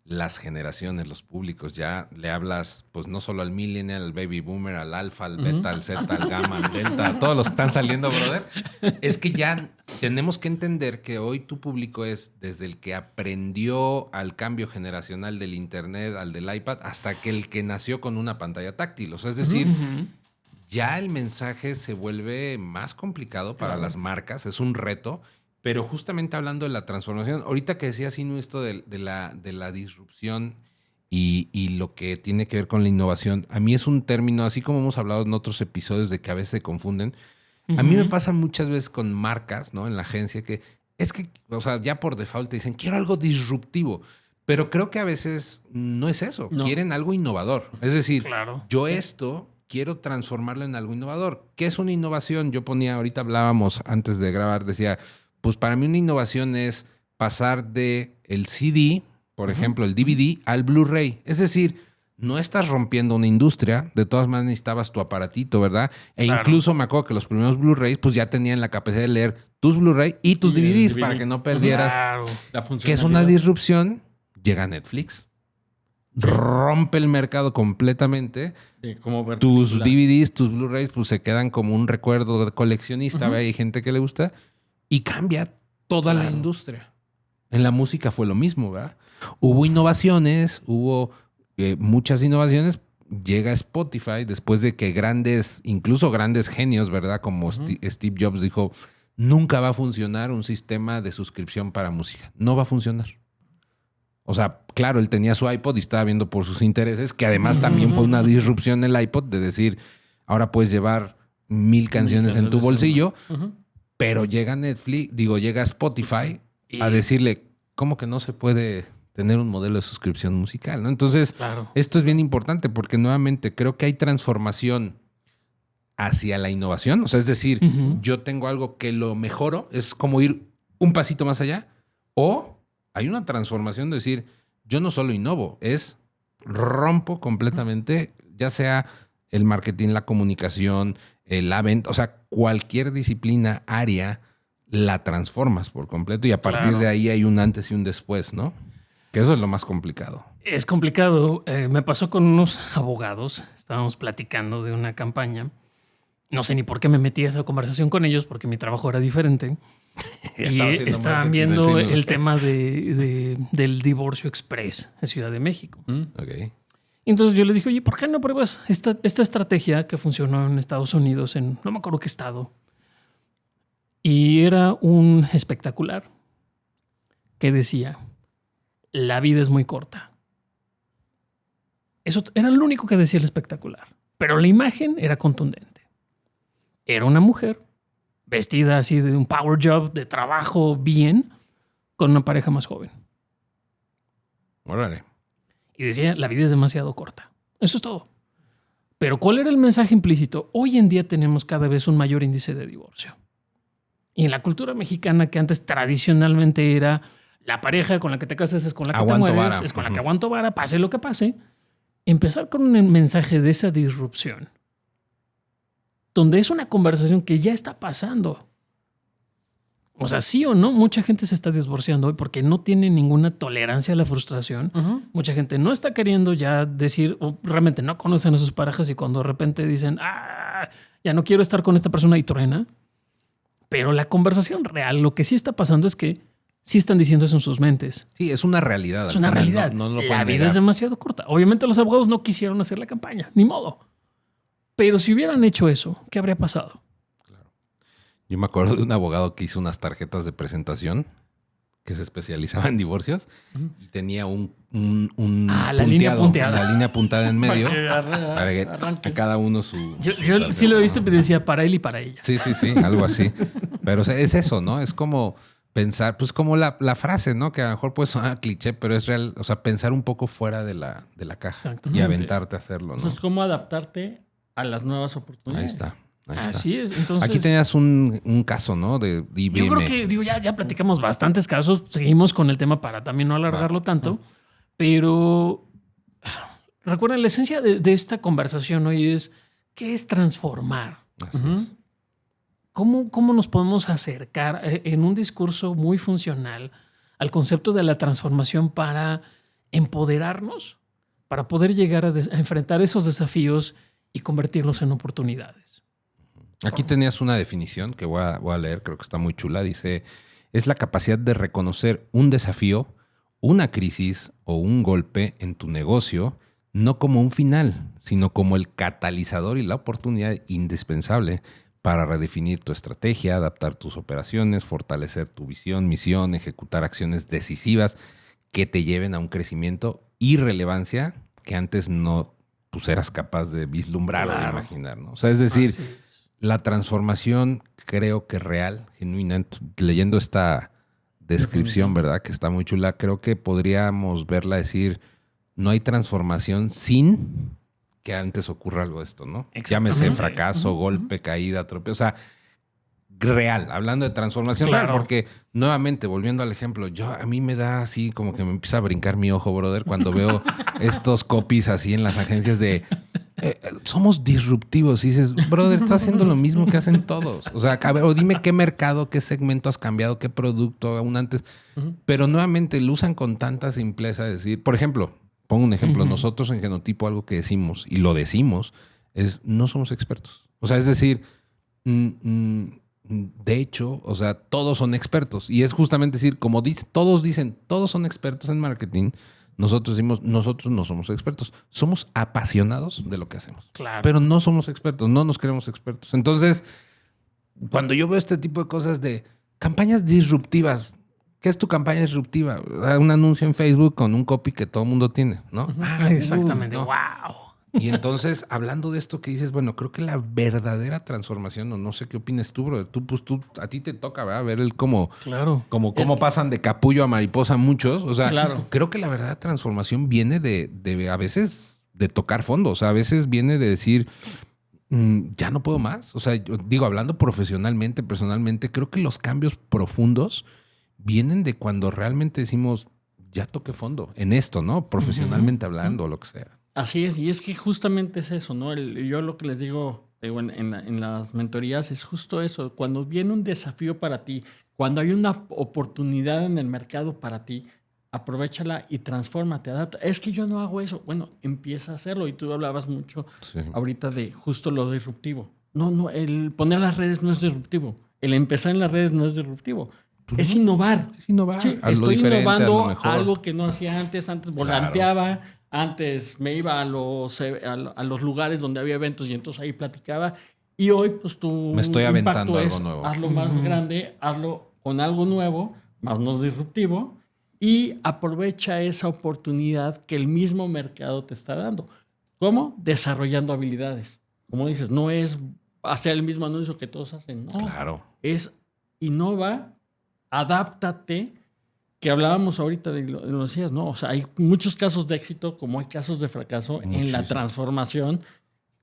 Speaker 1: las generaciones, los públicos, ya le hablas pues no solo al millennial, al baby boomer, al alfa, al beta, al zeta, al gamma, al delta, a todos los que están saliendo, brother, es que ya tenemos que entender que hoy tu público es desde el que aprendió al cambio generacional del internet, al del iPad, hasta que el que nació con una pantalla táctil. O sea, es decir, ya el mensaje se vuelve más complicado para las marcas, es un reto. Pero justamente hablando de la transformación, ahorita que decía Sinu esto de la disrupción y lo que tiene que ver con la innovación, a mí es un término, así como hemos hablado en otros episodios de que a veces se confunden, a mí me pasa muchas veces con marcas, ¿no? En la agencia que es que, o sea, ya por default te dicen, quiero algo disruptivo, pero creo que a veces no es eso, quieren algo innovador. Es decir, yo esto quiero transformarlo en algo innovador. ¿Qué es una innovación? Yo ponía, ahorita hablábamos antes de grabar, decía... Pues para mí una innovación es pasar de el CD, por ejemplo, el DVD, al Blu-ray. Es decir, no estás rompiendo una industria. De todas maneras necesitabas tu aparatito, ¿verdad? E incluso me acuerdo que los primeros Blu-rays pues ya tenían la capacidad de leer tus Blu-ray y tus DVDs para que no perdieras. La funcionalidad. Que es una disrupción. Llega Netflix. Rompe el mercado completamente.
Speaker 3: Sí, como
Speaker 1: tus DVDs, tus Blu-rays pues se quedan como un recuerdo de coleccionista. Hay gente que le gusta. Y cambia toda la industria. En la música fue lo mismo, ¿verdad? Hubo innovaciones, hubo muchas innovaciones. Llega Spotify después de que incluso grandes genios, ¿verdad? Como Steve Jobs dijo, nunca va a funcionar un sistema de suscripción para música. No va a funcionar. O sea, claro, él tenía su iPod y estaba viendo por sus intereses, que además también fue una disrupción el iPod de decir, ahora puedes llevar 1000 canciones en tu bolsillo. Pero llega Netflix, llega Spotify a decirle, ¿cómo que no se puede tener un modelo de suscripción musical? ¿No? Entonces, esto es bien importante porque nuevamente creo que hay transformación hacia la innovación. O sea, es decir, yo tengo algo que lo mejoro, es como ir un pasito más allá. O hay una transformación de decir, yo no solo innovo, es rompo completamente, ya sea el marketing, la comunicación, la venta, o sea, cualquier disciplina, área, la transformas por completo y a partir de ahí hay un antes y un después, ¿no? Que eso es lo más complicado.
Speaker 2: Es complicado. Me pasó con unos abogados. Estábamos platicando de una campaña. No sé ni por qué me metí a esa conversación con ellos porque mi trabajo era diferente. Y estaban viendo el tema del divorcio express en Ciudad de México.
Speaker 1: Ok.
Speaker 2: Entonces yo les dije, oye, ¿por qué no pruebas esta estrategia que funcionó en Estados Unidos, no me acuerdo qué estado? Y era un espectacular que decía, la vida es muy corta. Eso era lo único que decía el espectacular. Pero la imagen era contundente. Era una mujer vestida así de un power job, de trabajo bien, con una pareja más joven.
Speaker 1: Órale.
Speaker 2: Y decía, la vida es demasiado corta. Eso es todo. Pero ¿cuál era el mensaje implícito? Hoy en día tenemos cada vez un mayor índice de divorcio. Y en la cultura mexicana, que antes tradicionalmente era la pareja con la que te casas es con la que te mueres, es con la que aguanto vara, pase lo que pase, empezar con un mensaje de esa disrupción donde es una conversación que ya está pasando. O sea, sí o no, mucha gente se está divorciando hoy porque no tiene ninguna tolerancia a la frustración. Mucha gente no está queriendo ya decir, o realmente no conocen a sus parejas y cuando de repente dicen, ya no quiero estar con esta persona y truena. Pero la conversación real, lo que sí está pasando es que sí están diciendo eso en sus mentes.
Speaker 1: Sí, es una realidad.
Speaker 2: Es una realidad.
Speaker 1: No lo
Speaker 2: la vida
Speaker 1: negar.
Speaker 2: es demasiado corta. Obviamente los abogados no quisieron hacer la campaña, ni modo. Pero si hubieran hecho eso, ¿qué habría pasado?
Speaker 1: Yo me acuerdo de un abogado que hizo unas tarjetas de presentación que se especializaba en divorcios y tenía un
Speaker 2: la línea punteada.
Speaker 1: La línea puntada en medio.
Speaker 3: Para que
Speaker 1: a cada uno su...
Speaker 2: Yo sí lo he visto, pero decía para él y para ella.
Speaker 1: Sí, algo así. Pero es eso, ¿no? Es como pensar, pues como la frase, ¿no? Que a lo mejor puede sonar cliché, pero es real. O sea, pensar un poco fuera de la caja y aventarte a hacerlo, ¿no?
Speaker 3: Entonces, ¿cómo adaptarte a las nuevas oportunidades?
Speaker 1: Ahí está.
Speaker 2: Así es. Entonces,
Speaker 1: aquí tenías un caso, ¿no? De IBM.
Speaker 2: Yo creo que ya platicamos bastantes casos. Seguimos con el tema para también no alargarlo tanto. Pero recuerden, la esencia de esta conversación hoy es ¿qué es transformar?
Speaker 1: Así es.
Speaker 2: ¿Cómo nos podemos acercar en un discurso muy funcional al concepto de la transformación para empoderarnos, para poder llegar a enfrentar esos desafíos y convertirlos en oportunidades?
Speaker 1: Aquí tenías una definición que voy a leer, creo que está muy chula. Dice, es la capacidad de reconocer un desafío, una crisis o un golpe en tu negocio, no como un final, sino como el catalizador y la oportunidad indispensable para redefinir tu estrategia, adaptar tus operaciones, fortalecer tu visión, misión, ejecutar acciones decisivas que te lleven a un crecimiento y relevancia que antes no pues, eras capaz de vislumbrar o de imaginar, ¿no? O sea, es decir, la transformación creo que real, genuina, leyendo esta descripción, ¿verdad? Que está muy chula, creo que podríamos verla decir, no hay transformación sin que antes ocurra algo de esto, ¿no? Llámese fracaso, golpe, caída, tropiezo, o sea, real, hablando de transformación real, porque nuevamente, volviendo al ejemplo, a mí me da así como que me empieza a brincar mi ojo, brother, cuando veo estos copies así en las agencias de somos disruptivos. Y dices, brother, estás haciendo lo mismo que hacen todos. O sea, o dime qué mercado, qué segmento has cambiado, qué producto aún antes. Pero nuevamente lo usan con tanta simpleza de decir, por ejemplo, pongo un ejemplo, nosotros en Genotipo algo que decimos, y lo decimos, es no somos expertos. O sea, es decir, de hecho, o sea, todos son expertos. Y es justamente decir, como todos dicen, todos son expertos en marketing. Nosotros decimos, nosotros no somos expertos. Somos apasionados de lo que hacemos.
Speaker 2: Claro.
Speaker 1: Pero no somos expertos, no nos creemos expertos. Entonces, cuando yo veo este tipo de cosas de campañas disruptivas, ¿qué es tu campaña disruptiva? Un anuncio en Facebook con un copy que todo el mundo tiene, ¿no?
Speaker 2: Exactamente.
Speaker 1: ¿no?
Speaker 2: ¡Wow!
Speaker 1: Y entonces, hablando de esto que dices, bueno, creo que la verdadera transformación, o no sé qué opinas tú, bro. A ti te toca, ¿verdad? Ver cómo pasan de capullo a mariposa muchos. O sea, creo que la verdadera transformación viene de a veces de tocar fondo. O sea, a veces viene de decir, ya no puedo más. O sea, yo digo, hablando profesionalmente, personalmente, creo que los cambios profundos vienen de cuando realmente decimos, ya toqué fondo en esto, ¿no? Profesionalmente hablando o lo que sea.
Speaker 3: Así es, y es que justamente es eso, ¿no? Yo lo que les digo en las mentorías es justo eso. Cuando viene un desafío para ti, cuando hay una oportunidad en el mercado para ti, aprovéchala y transfórmate, adapta. Es que yo no hago eso. Bueno, empieza a hacerlo. Y tú hablabas mucho ahorita de justo lo disruptivo. No, el poner las redes no es disruptivo. El empezar en las redes no es disruptivo. Pues es innovar.
Speaker 1: Es innovar.
Speaker 3: Sí, estoy innovando algo que no hacía antes. Antes volanteaba. Antes me iba a los lugares donde había eventos y entonces ahí platicaba. Y hoy, pues tú...
Speaker 1: Me estoy aventando algo nuevo.
Speaker 3: Hazlo más grande, hazlo con algo nuevo, más no disruptivo, y aprovecha esa oportunidad que el mismo mercado te está dando. ¿Cómo? Desarrollando habilidades. Como dices, no es hacer el mismo anuncio que todos hacen. No.
Speaker 1: Claro.
Speaker 3: Es innova, adáptate. Que hablábamos ahorita lo decías, ¿no? O sea, hay muchos casos de éxito como hay casos de fracaso en la transformación.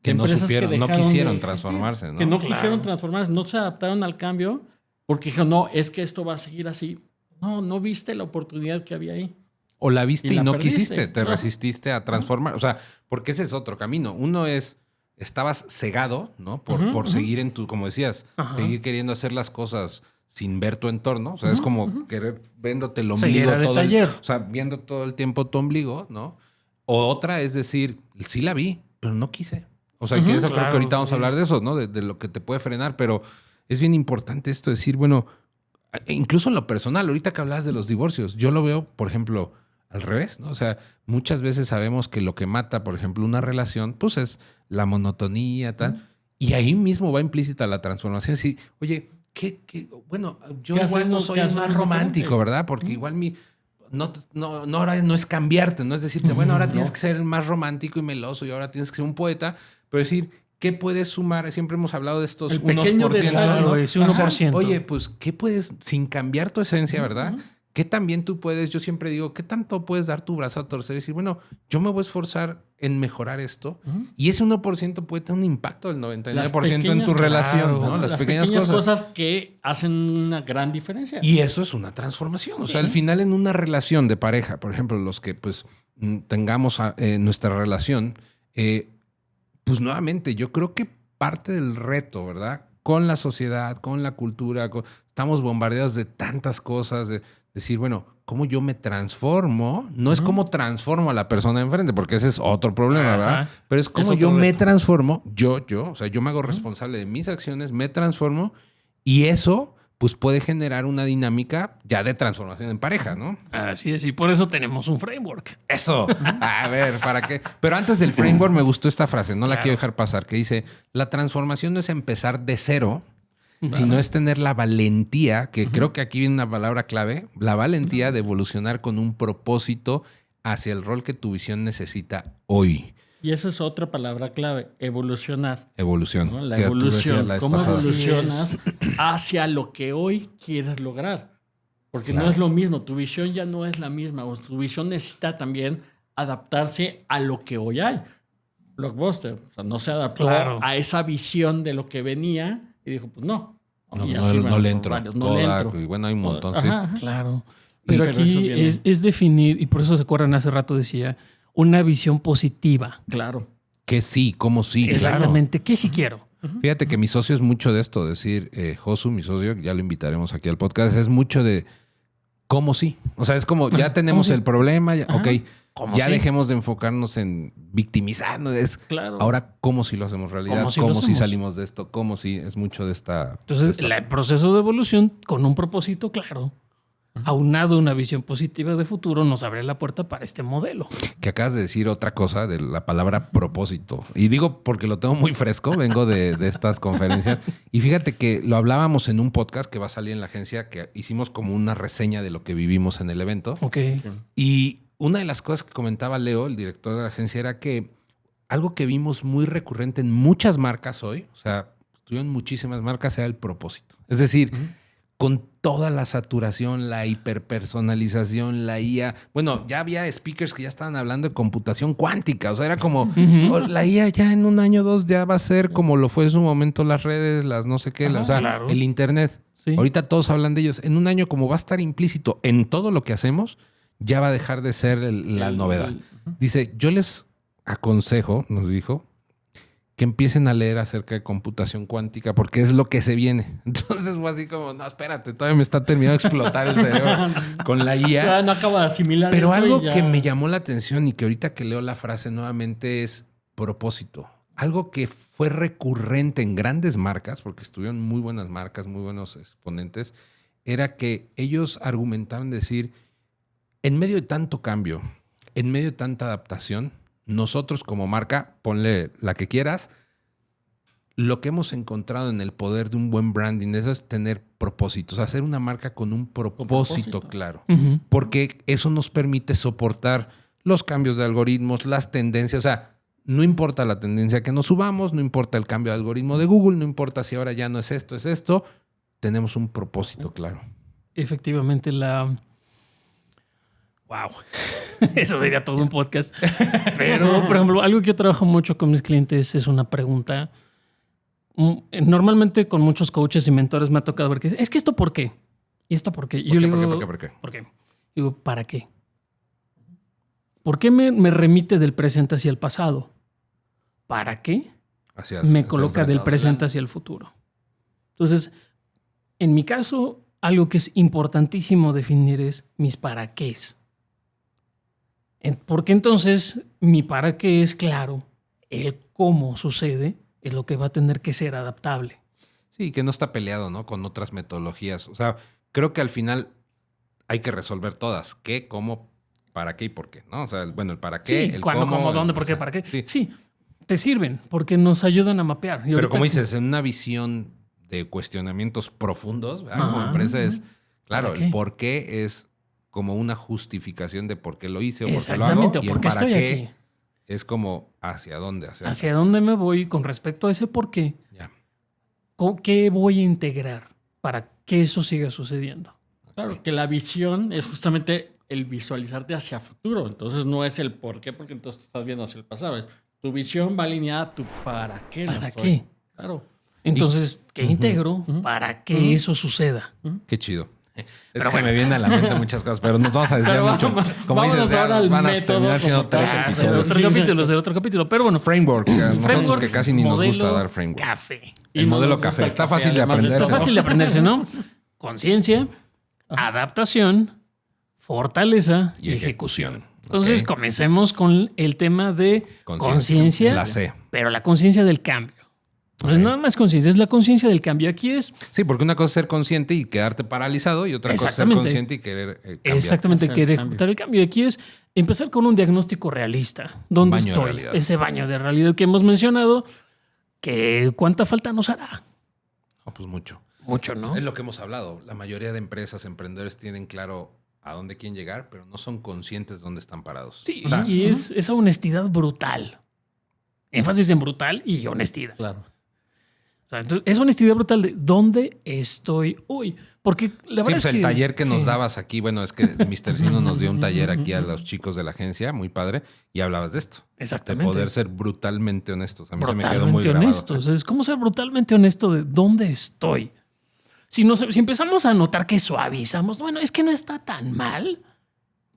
Speaker 1: Que no supieron, no quisieron transformarse, ¿no?
Speaker 3: Que no quisieron transformarse, no se adaptaron al cambio porque dijeron, no, es que esto va a seguir así. No viste la oportunidad que había ahí.
Speaker 1: O la viste y no quisiste, te resististe a transformar. O sea, porque ese es otro camino. Uno es, estabas cegado, ¿no? Por seguir en tu, como decías, seguir queriendo hacer las cosas sin ver tu entorno. O sea, es como querer viéndote el ombligo viendo todo el tiempo tu ombligo, ¿no? O otra es decir, sí la vi, pero no quise. O sea, que eso creo que ahorita vamos a hablar de eso, ¿no? De lo que te puede frenar, pero es bien importante esto, decir, bueno, incluso en lo personal, ahorita que hablabas de los divorcios, yo lo veo, por ejemplo, al revés, ¿no? O sea, muchas veces sabemos que lo que mata, por ejemplo, una relación, pues es la monotonía, tal. Y ahí mismo va implícita la transformación. Así, oye, bueno, yo igual no soy el más romántico, ¿verdad? Porque igual ahora no es cambiarte, no es decirte, bueno, ahora tienes que ser el más romántico y meloso y ahora tienes que ser un poeta, pero decir, ¿qué puedes sumar? Siempre hemos hablado de estos unos por ciento, ¿no?
Speaker 2: Ese 1%.
Speaker 1: O sea, oye, pues, ¿qué puedes, sin cambiar tu esencia, verdad? ¿Qué también tú puedes? Yo siempre digo, ¿qué tanto puedes dar tu brazo a torcer y decir, bueno, yo me voy a esforzar en mejorar esto? Y ese 1% puede tener un impacto del 99% en tu relación, ¿no?
Speaker 3: Las pequeñas cosas que hacen una gran diferencia.
Speaker 1: Y eso es una transformación. O sea, al final en una relación de pareja, por ejemplo, los que pues tengamos nuestra relación, pues nuevamente, yo creo que parte del reto, ¿verdad? Con la sociedad, con la cultura, estamos bombardeados de tantas cosas, de decir, bueno, ¿cómo yo me transformo? No es cómo transformo a la persona de enfrente, porque ese es otro problema, ¿verdad? Pero es cómo yo me transformo, o sea, yo me hago responsable de mis acciones, me transformo y eso pues puede generar una dinámica ya de transformación en pareja, ¿no?
Speaker 2: Así es, y por eso tenemos un framework.
Speaker 1: Eso. A ver, ¿para qué? Pero antes del framework me gustó esta frase, no la quiero dejar pasar, que dice, la transformación no es empezar de cero, sino es tener la valentía, que creo que aquí viene una palabra clave, la valentía de evolucionar con un propósito hacia el rol que tu visión necesita hoy.
Speaker 3: Y esa es otra palabra clave, evolucionar.
Speaker 1: Evolución.
Speaker 3: ¿No? La evolución. ¿Cómo evolucionas hacia lo que hoy quieres lograr? Porque no es lo mismo, tu visión ya no es la misma, o tu visión necesita también adaptarse a lo que hoy hay. Blockbuster, o sea, no se adaptó a esa visión de lo que venía y dijo, pues no.
Speaker 1: No le entro. Y bueno, hay un montón, sí.
Speaker 2: Claro. Pero aquí es definir, y por eso se acuerdan hace rato decía, una visión positiva.
Speaker 3: Claro.
Speaker 1: Que sí, como sí.
Speaker 2: Exactamente, que sí quiero.
Speaker 1: Fíjate que mi socio es mucho de esto, decir, Josu, mi socio, ya lo invitaremos aquí al podcast, es mucho de cómo sí. O sea, es como, ya tenemos el problema, ya dejemos de enfocarnos en victimizarnos. Ahora, ¿cómo si lo hacemos realidad? ¿Cómo si salimos de esto? ¿Cómo si es mucho de esta...
Speaker 2: Entonces, el proceso de evolución con un propósito claro, aunado a una visión positiva de futuro, nos abre la puerta para este modelo.
Speaker 1: Que acabas de decir otra cosa de la palabra propósito. Y digo porque lo tengo muy fresco, vengo de estas conferencias. Y fíjate que lo hablábamos en un podcast que va a salir en la agencia, que hicimos como una reseña de lo que vivimos en el evento. Y una de las cosas que comentaba Leo, el director de la agencia, era que algo que vimos muy recurrente en muchas marcas hoy, o sea, estuvieron muchísimas marcas, era el propósito. Es decir, con toda la saturación, la hiperpersonalización, la IA. Bueno, ya había speakers que ya estaban hablando de computación cuántica. O sea, era como, la IA ya en 1 año o 2 ya va a ser como lo fue en su momento las redes, las no sé qué, el internet. Sí. Ahorita todos hablan de ellos. En 1 año, como va a estar implícito en todo lo que hacemos, ya va a dejar de ser la novedad. Dice, yo les aconsejo, nos dijo, que empiecen a leer acerca de computación cuántica porque es lo que se viene. Entonces fue así como, no, espérate, todavía me está terminando de explotar el cerebro con la IA.
Speaker 3: Ya no acaba de asimilar.
Speaker 1: Pero algo que me llamó la atención y que ahorita que leo la frase nuevamente es propósito. Algo que fue recurrente en grandes marcas, porque estuvieron muy buenas marcas, muy buenos exponentes, era que ellos argumentaban decir, en medio de tanto cambio, en medio de tanta adaptación, nosotros como marca, ponle la que quieras, lo que hemos encontrado en el poder de un buen branding, eso es tener propósitos, hacer una marca con un propósito claro. Porque eso nos permite soportar los cambios de algoritmos, las tendencias. O sea, no importa la tendencia que nos subamos, no importa el cambio de algoritmo de Google, no importa si ahora ya no es esto, tenemos un propósito claro.
Speaker 2: Efectivamente, Wow. Eso sería todo un podcast. Pero, por ejemplo, algo que yo trabajo mucho con mis clientes es una pregunta. Normalmente con muchos coaches y mentores me ha tocado ver que es que esto ¿por qué? ¿Y esto por qué? Y yo le digo,
Speaker 1: ¿Por qué?
Speaker 2: ¿Por qué? Digo, ¿para qué? ¿Por qué me remite del presente hacia el pasado? ¿Para qué? me coloca del presente hacia el futuro. Entonces, en mi caso, algo que es importantísimo definir es mis para qués. Porque entonces mi para qué es claro, el cómo sucede es lo que va a tener que ser adaptable.
Speaker 1: Sí, que no está peleado, ¿no? Con otras metodologías. O sea, creo que al final hay que resolver todas. ¿Qué, cómo, para qué y por qué? ¿No? O sea, bueno, el para qué,
Speaker 2: sí,
Speaker 1: el
Speaker 2: cuándo, cómo, dónde, por qué, para qué. Sí, te sirven porque nos ayudan a mapear.
Speaker 1: Pero como dices, en una visión de cuestionamientos profundos, ¿verdad? Como empresa es, claro, el por qué es como una justificación de por qué lo hice o por qué lo hago.
Speaker 2: Y el para qué aquí
Speaker 1: es como hacia dónde.
Speaker 2: Hacia dónde me voy con respecto a ese por qué.
Speaker 1: Ya.
Speaker 2: ¿Qué voy a integrar para que eso siga sucediendo?
Speaker 3: Claro, que la visión es justamente el visualizarte hacia futuro. Entonces no es el por qué, porque entonces estás viendo hacia el pasado. Es tu visión va alineada a tu para qué.
Speaker 2: ¿Para qué?
Speaker 3: Claro.
Speaker 2: Entonces, ¿qué integro para que eso suceda?
Speaker 1: Qué chido. Es que me vienen a la mente muchas cosas, pero nos vamos a desviar mucho. Como dices, van a terminar siendo 3 episodios.
Speaker 2: Otro capítulo, pero bueno.
Speaker 1: Framework, nosotros que casi ni nos gusta dar framework.
Speaker 2: Café.
Speaker 1: El modelo café. Está fácil de aprenderse.
Speaker 2: Está fácil de aprenderse, ¿no? Conciencia, adaptación, fortaleza y ejecución. Entonces, comencemos con el tema de conciencia.
Speaker 1: La C.
Speaker 2: Pero la conciencia del cambio. No es nada más conciencia, es la conciencia del cambio. Aquí es...
Speaker 1: Sí, porque una cosa es ser consciente y quedarte paralizado y otra cosa es ser consciente y querer cambiar.
Speaker 2: Exactamente, querer ejecutar el cambio. Aquí es empezar con un diagnóstico realista. ¿Dónde estoy? Ese baño de realidad que hemos mencionado, que ¿cuánta falta nos hará?
Speaker 1: No, pues mucho.
Speaker 2: Mucho, ¿no?
Speaker 1: Es lo que hemos hablado. La mayoría de empresas, emprendedores tienen claro a dónde quieren llegar, pero no son conscientes de dónde están parados.
Speaker 2: Sí, y es esa honestidad brutal. Énfasis en brutal y honestidad.
Speaker 3: Claro.
Speaker 2: O sea, entonces, es honestidad brutal de dónde estoy hoy. Porque la verdad
Speaker 1: es que... el taller que nos dabas aquí, bueno, es que Mr. Sino nos dio un taller aquí a los chicos de la agencia, muy padre, y hablabas de esto.
Speaker 2: Exactamente.
Speaker 1: De poder ser brutalmente honestos. A mí se me
Speaker 2: quedó
Speaker 1: muy grabado.
Speaker 2: Honestos. Es como ser brutalmente honesto de dónde estoy. Si empezamos a notar que suavizamos, bueno, es que no está tan mal,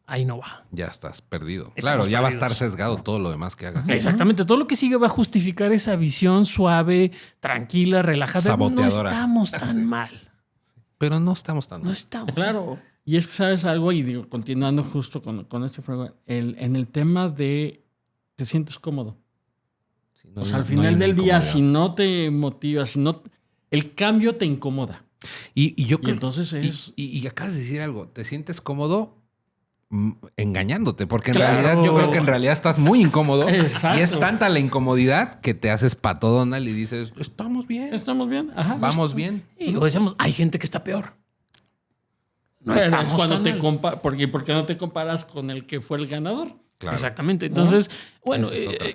Speaker 2: ahí no va.
Speaker 1: Ya estás perdido. Claro, ya va a estar sesgado todo lo demás que hagas.
Speaker 2: Exactamente. Todo lo que sigue va a justificar esa visión suave, tranquila, relajada.
Speaker 1: Saboteadora.
Speaker 2: No estamos tan mal.
Speaker 1: Pero no estamos tan mal.
Speaker 2: No estamos.
Speaker 3: Claro. Y es que sabes algo, y digo, continuando justo con este framework, en el tema de te sientes cómodo. Sí, o sea, al final del día, si no te motiva, el cambio te incomoda.
Speaker 1: Y yo creo,
Speaker 3: entonces es...
Speaker 1: y acabas de decir algo, te sientes cómodo engañándote, porque en realidad yo creo que en realidad estás muy incómodo.
Speaker 3: Exacto.
Speaker 1: Y es tanta la incomodidad que te haces pato Donald y dices, estamos bien.
Speaker 3: Estamos bien. Ajá.
Speaker 1: Vamos bien.
Speaker 2: Y luego decimos, hay gente que está peor.
Speaker 3: No estamos cuando te ¿por qué no te comparas con el que fue el ganador?
Speaker 1: Claro.
Speaker 2: Exactamente. Entonces, bueno,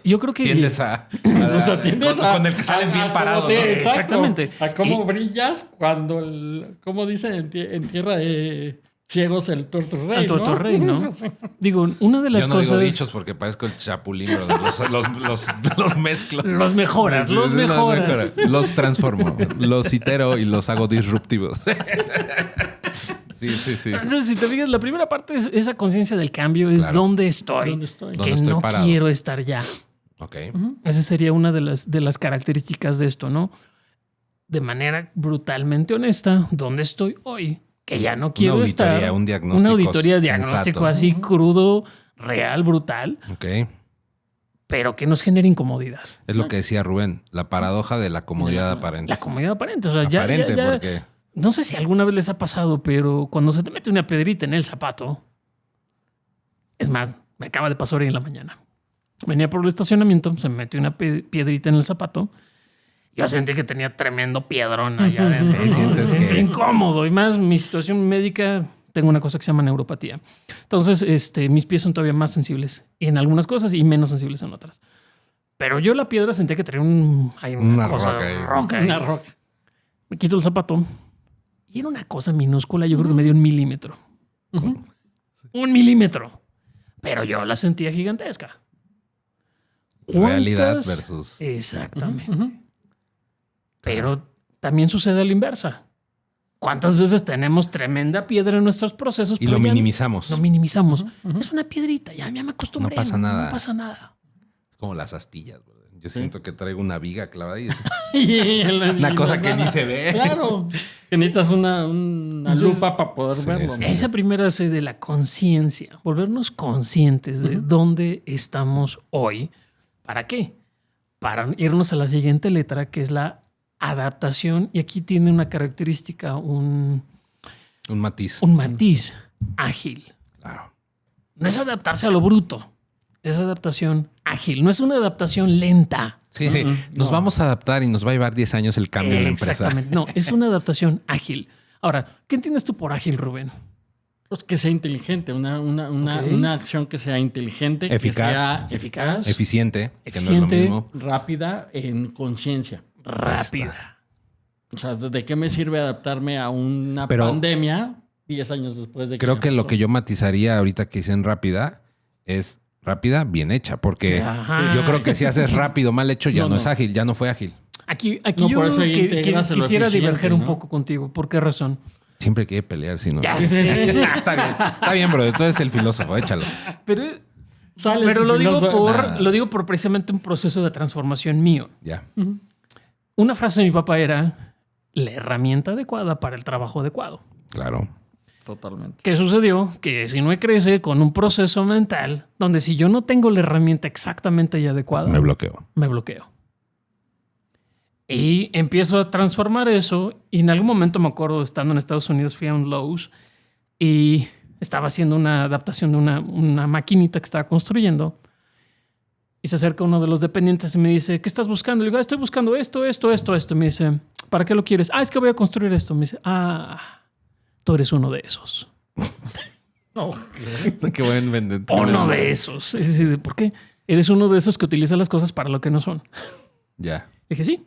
Speaker 2: yo creo que...
Speaker 1: Tiendes con el que sales bien parado. ¿no?
Speaker 2: Exactamente.
Speaker 3: A cómo brillas cuando, como dicen en tierra de ciegos, el tuerto rey.
Speaker 2: El tuerto rey, ¿no? Digo, una de las cosas...
Speaker 1: Yo no digo dichos porque parezco el Chapulín, pero los mezclo.
Speaker 2: Los mejoras.
Speaker 1: Los transformo, los itero y los hago disruptivos. Sí.
Speaker 2: Entonces, si te fijas, la primera parte es esa conciencia del cambio, es dónde estoy. Que no quiero estar ya.
Speaker 1: Ok.
Speaker 2: Esa sería una de las características de esto, ¿no? De manera brutalmente honesta, ¿dónde estoy hoy? Que ya no quiero estar.
Speaker 1: Un diagnóstico.
Speaker 2: Una auditoría, diagnóstico así crudo, real, brutal.
Speaker 1: Ok.
Speaker 2: Pero que nos genere incomodidad.
Speaker 1: Es lo que decía Rubén, la paradoja de la comodidad aparente.
Speaker 2: La comodidad aparente. O sea,
Speaker 1: aparente,
Speaker 2: ya,
Speaker 1: porque...
Speaker 2: No sé si alguna vez les ha pasado, pero cuando se te mete una piedrita en el zapato, es más, me acaba de pasar hoy en la mañana. Venía por el estacionamiento, se me metió una piedrita en el zapato. Yo sentí que tenía tremendo piedrón allá adentro. Sentí incómodo. Y más, mi situación médica, tengo una cosa que se llama neuropatía. Entonces, mis pies son todavía más sensibles en algunas cosas y menos sensibles en otras. Pero yo la piedra sentía que traía una roca. Una roca. Me quito el zapato. Y era una cosa minúscula, yo creo que me dio 1 milímetro. 1 milímetro. Pero yo la sentía gigantesca.
Speaker 1: Realidad versus...
Speaker 2: Exactamente. Pero también sucede a la inversa. ¿Cuántas veces tenemos tremenda piedra en nuestros procesos?
Speaker 1: Y lo minimizamos.
Speaker 2: Lo minimizamos. Es una piedrita, ya me acostumbré.
Speaker 1: No pasa nada.
Speaker 2: No pasa nada.
Speaker 1: Como las astillas. Yo siento que traigo una viga clavada y
Speaker 3: una
Speaker 1: cosa que ni se ve.
Speaker 3: Claro. Que necesitas una lupa para poder verlo.
Speaker 2: Sí. Esa primera es de la conciencia. Volvernos conscientes de dónde estamos hoy. ¿Para qué? Para irnos a la siguiente letra, que es la adaptación. Y aquí tiene una característica, un
Speaker 1: matiz.
Speaker 2: Un matiz ágil.
Speaker 1: Claro.
Speaker 2: No es adaptarse a lo bruto. Es adaptación ágil. No es una adaptación lenta.
Speaker 1: Sí, sí. Nos vamos a adaptar y nos va a llevar 10 años el cambio en la empresa.
Speaker 2: Exactamente. No, es una adaptación ágil. Ahora, ¿qué entiendes tú por ágil, Rubén?
Speaker 3: Pues que sea inteligente. Una acción que sea inteligente.
Speaker 1: Eficaz.
Speaker 3: Que sea eficaz.
Speaker 1: Eficiente. Que no es lo mismo.
Speaker 3: Rápida en conciencia.
Speaker 2: Rápida.
Speaker 3: O sea, ¿de qué me sirve adaptarme a una pandemia 10 años después de que...
Speaker 1: Creo que lo que yo matizaría ahorita que dicen rápida es rápida, bien hecha. Porque yo creo que si haces rápido, mal hecho, ya no es ágil, ya no fue ágil.
Speaker 2: Aquí yo quisiera diverger un poco contigo. ¿Por qué razón?
Speaker 1: Siempre quiere pelear, si no.
Speaker 2: Está
Speaker 1: bien, bro. Entonces el filósofo, échalo.
Speaker 2: Pero lo digo por precisamente un proceso de transformación mío.
Speaker 1: Ya.
Speaker 2: Una frase de mi papá era la herramienta adecuada para el trabajo adecuado.
Speaker 1: Claro.
Speaker 3: Totalmente.
Speaker 2: ¿Qué sucedió? Que si no crece con un proceso mental donde si yo no tengo la herramienta exactamente y adecuada,
Speaker 1: me bloqueo.
Speaker 2: Y empiezo a transformar eso. Y en algún momento me acuerdo, estando en Estados Unidos, fui a un Lowe's y estaba haciendo una adaptación de una maquinita que estaba construyendo. Y se acerca uno de los dependientes y me dice, ¿qué estás buscando? Le digo, estoy buscando esto. Y me dice, ¿para qué lo quieres? Es que voy a construir esto. Me dice, tú eres uno de esos.
Speaker 1: Qué buen vendedor.
Speaker 2: Uno de esos. Es decir, ¿por qué? Eres uno de esos que utiliza las cosas para lo que no son.
Speaker 1: Ya.
Speaker 2: Dije, sí.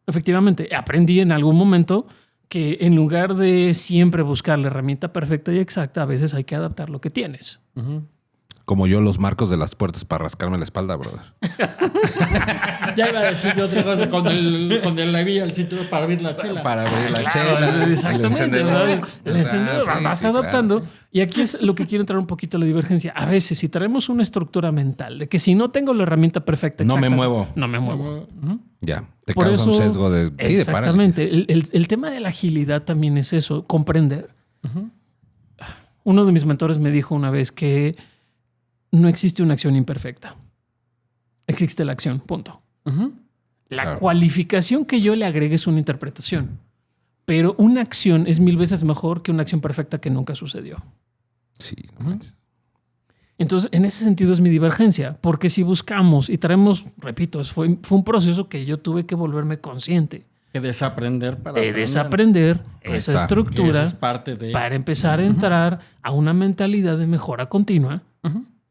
Speaker 2: Efectivamente, aprendí en algún momento que en lugar de siempre buscar la herramienta perfecta y exacta, a veces hay que adaptar lo que tienes.
Speaker 1: Como yo los marcos de las puertas para rascarme la espalda, brother.
Speaker 3: Ya iba a decir yo otra cosa con el hebilla al cinturón para abrir la chela.
Speaker 1: Para abrir la chela.
Speaker 2: Exactamente. El encendedor. Vas adaptando. Claro. Y aquí es lo que quiero entrar un poquito a la divergencia. A veces, si traemos una estructura mental de que si no tengo la herramienta perfecta,
Speaker 1: no me muevo. Ya. Te
Speaker 2: por
Speaker 1: causa
Speaker 2: eso,
Speaker 1: un sesgo de... Sí,
Speaker 2: exactamente. El tema de la agilidad también es eso. Comprender. Uno de mis mentores me dijo una vez que no existe una acción imperfecta. Existe la acción, punto. La cualificación que yo le agregue es una interpretación. Pero una acción es 1000 veces mejor que una acción perfecta que nunca sucedió.
Speaker 1: Sí.
Speaker 2: Entonces, en ese sentido es mi divergencia. Porque si buscamos y traemos, repito, fue un proceso que yo tuve que volverme consciente.
Speaker 3: Que desaprender para
Speaker 2: desaprender esa estructura
Speaker 3: es parte de...
Speaker 2: para empezar a entrar a una mentalidad de mejora continua.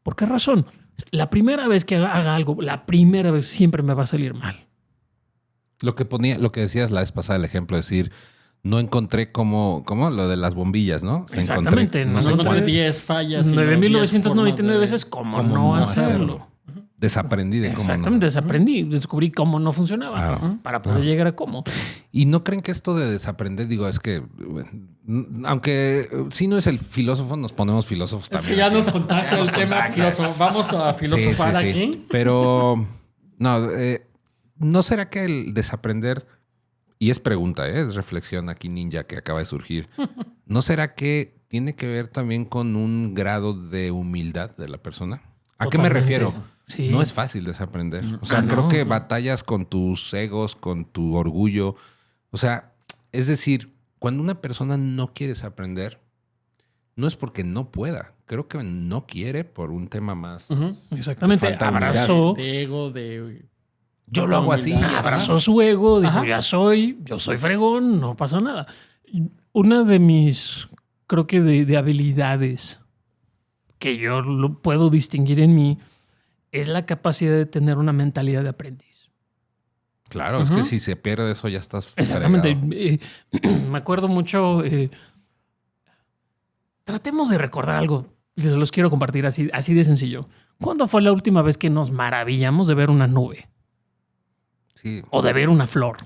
Speaker 2: ¿Por qué razón? La primera vez que haga algo, siempre me va a salir mal.
Speaker 1: Lo que decías la vez pasada, el ejemplo, es decir, no encontré ¿cómo? Lo de las bombillas, ¿no?
Speaker 2: Exactamente.
Speaker 3: No encontré 10 fallas.
Speaker 2: 9,999 veces cómo no hacerlo.
Speaker 1: Desaprendí de cómo no.
Speaker 2: Exactamente, descubrí cómo no funcionaba para poder llegar a cómo.
Speaker 1: Y no creen que esto de desaprender, es que aunque si no es el filósofo, nos ponemos filósofos también.
Speaker 3: Es que ya nos contagió el tema filósofo. Vamos a filosofar aquí.
Speaker 1: Pero ¿no será que el desaprender, y es pregunta, es reflexión aquí ninja que acaba de surgir, ¿no será que tiene que ver también con un grado de humildad de la persona? ¿A
Speaker 2: Totalmente.
Speaker 1: qué me refiero?
Speaker 2: Sí.
Speaker 1: No es fácil desaprender. O sea, creo que batallas con tus egos, con tu orgullo. O sea, es decir, cuando una persona no quiere desaprender, no es porque no pueda. Creo que no quiere por un tema más...
Speaker 2: Exactamente. Abrazó...
Speaker 3: De ego, de...
Speaker 1: Yo lo hago así.
Speaker 2: Abrazó su ego, dijo, yo soy fregón, no pasa nada. Una de mis, creo que de habilidades que yo lo puedo distinguir en mí es la capacidad de tener una mentalidad de aprendiz.
Speaker 1: Claro, es que si se pierde eso ya estás...
Speaker 2: Exactamente. Me acuerdo mucho... tratemos de recordar algo. Les los quiero compartir así de sencillo. ¿Cuándo fue la última vez que nos maravillamos de ver una nube?
Speaker 1: Sí.
Speaker 2: O de ver una flor.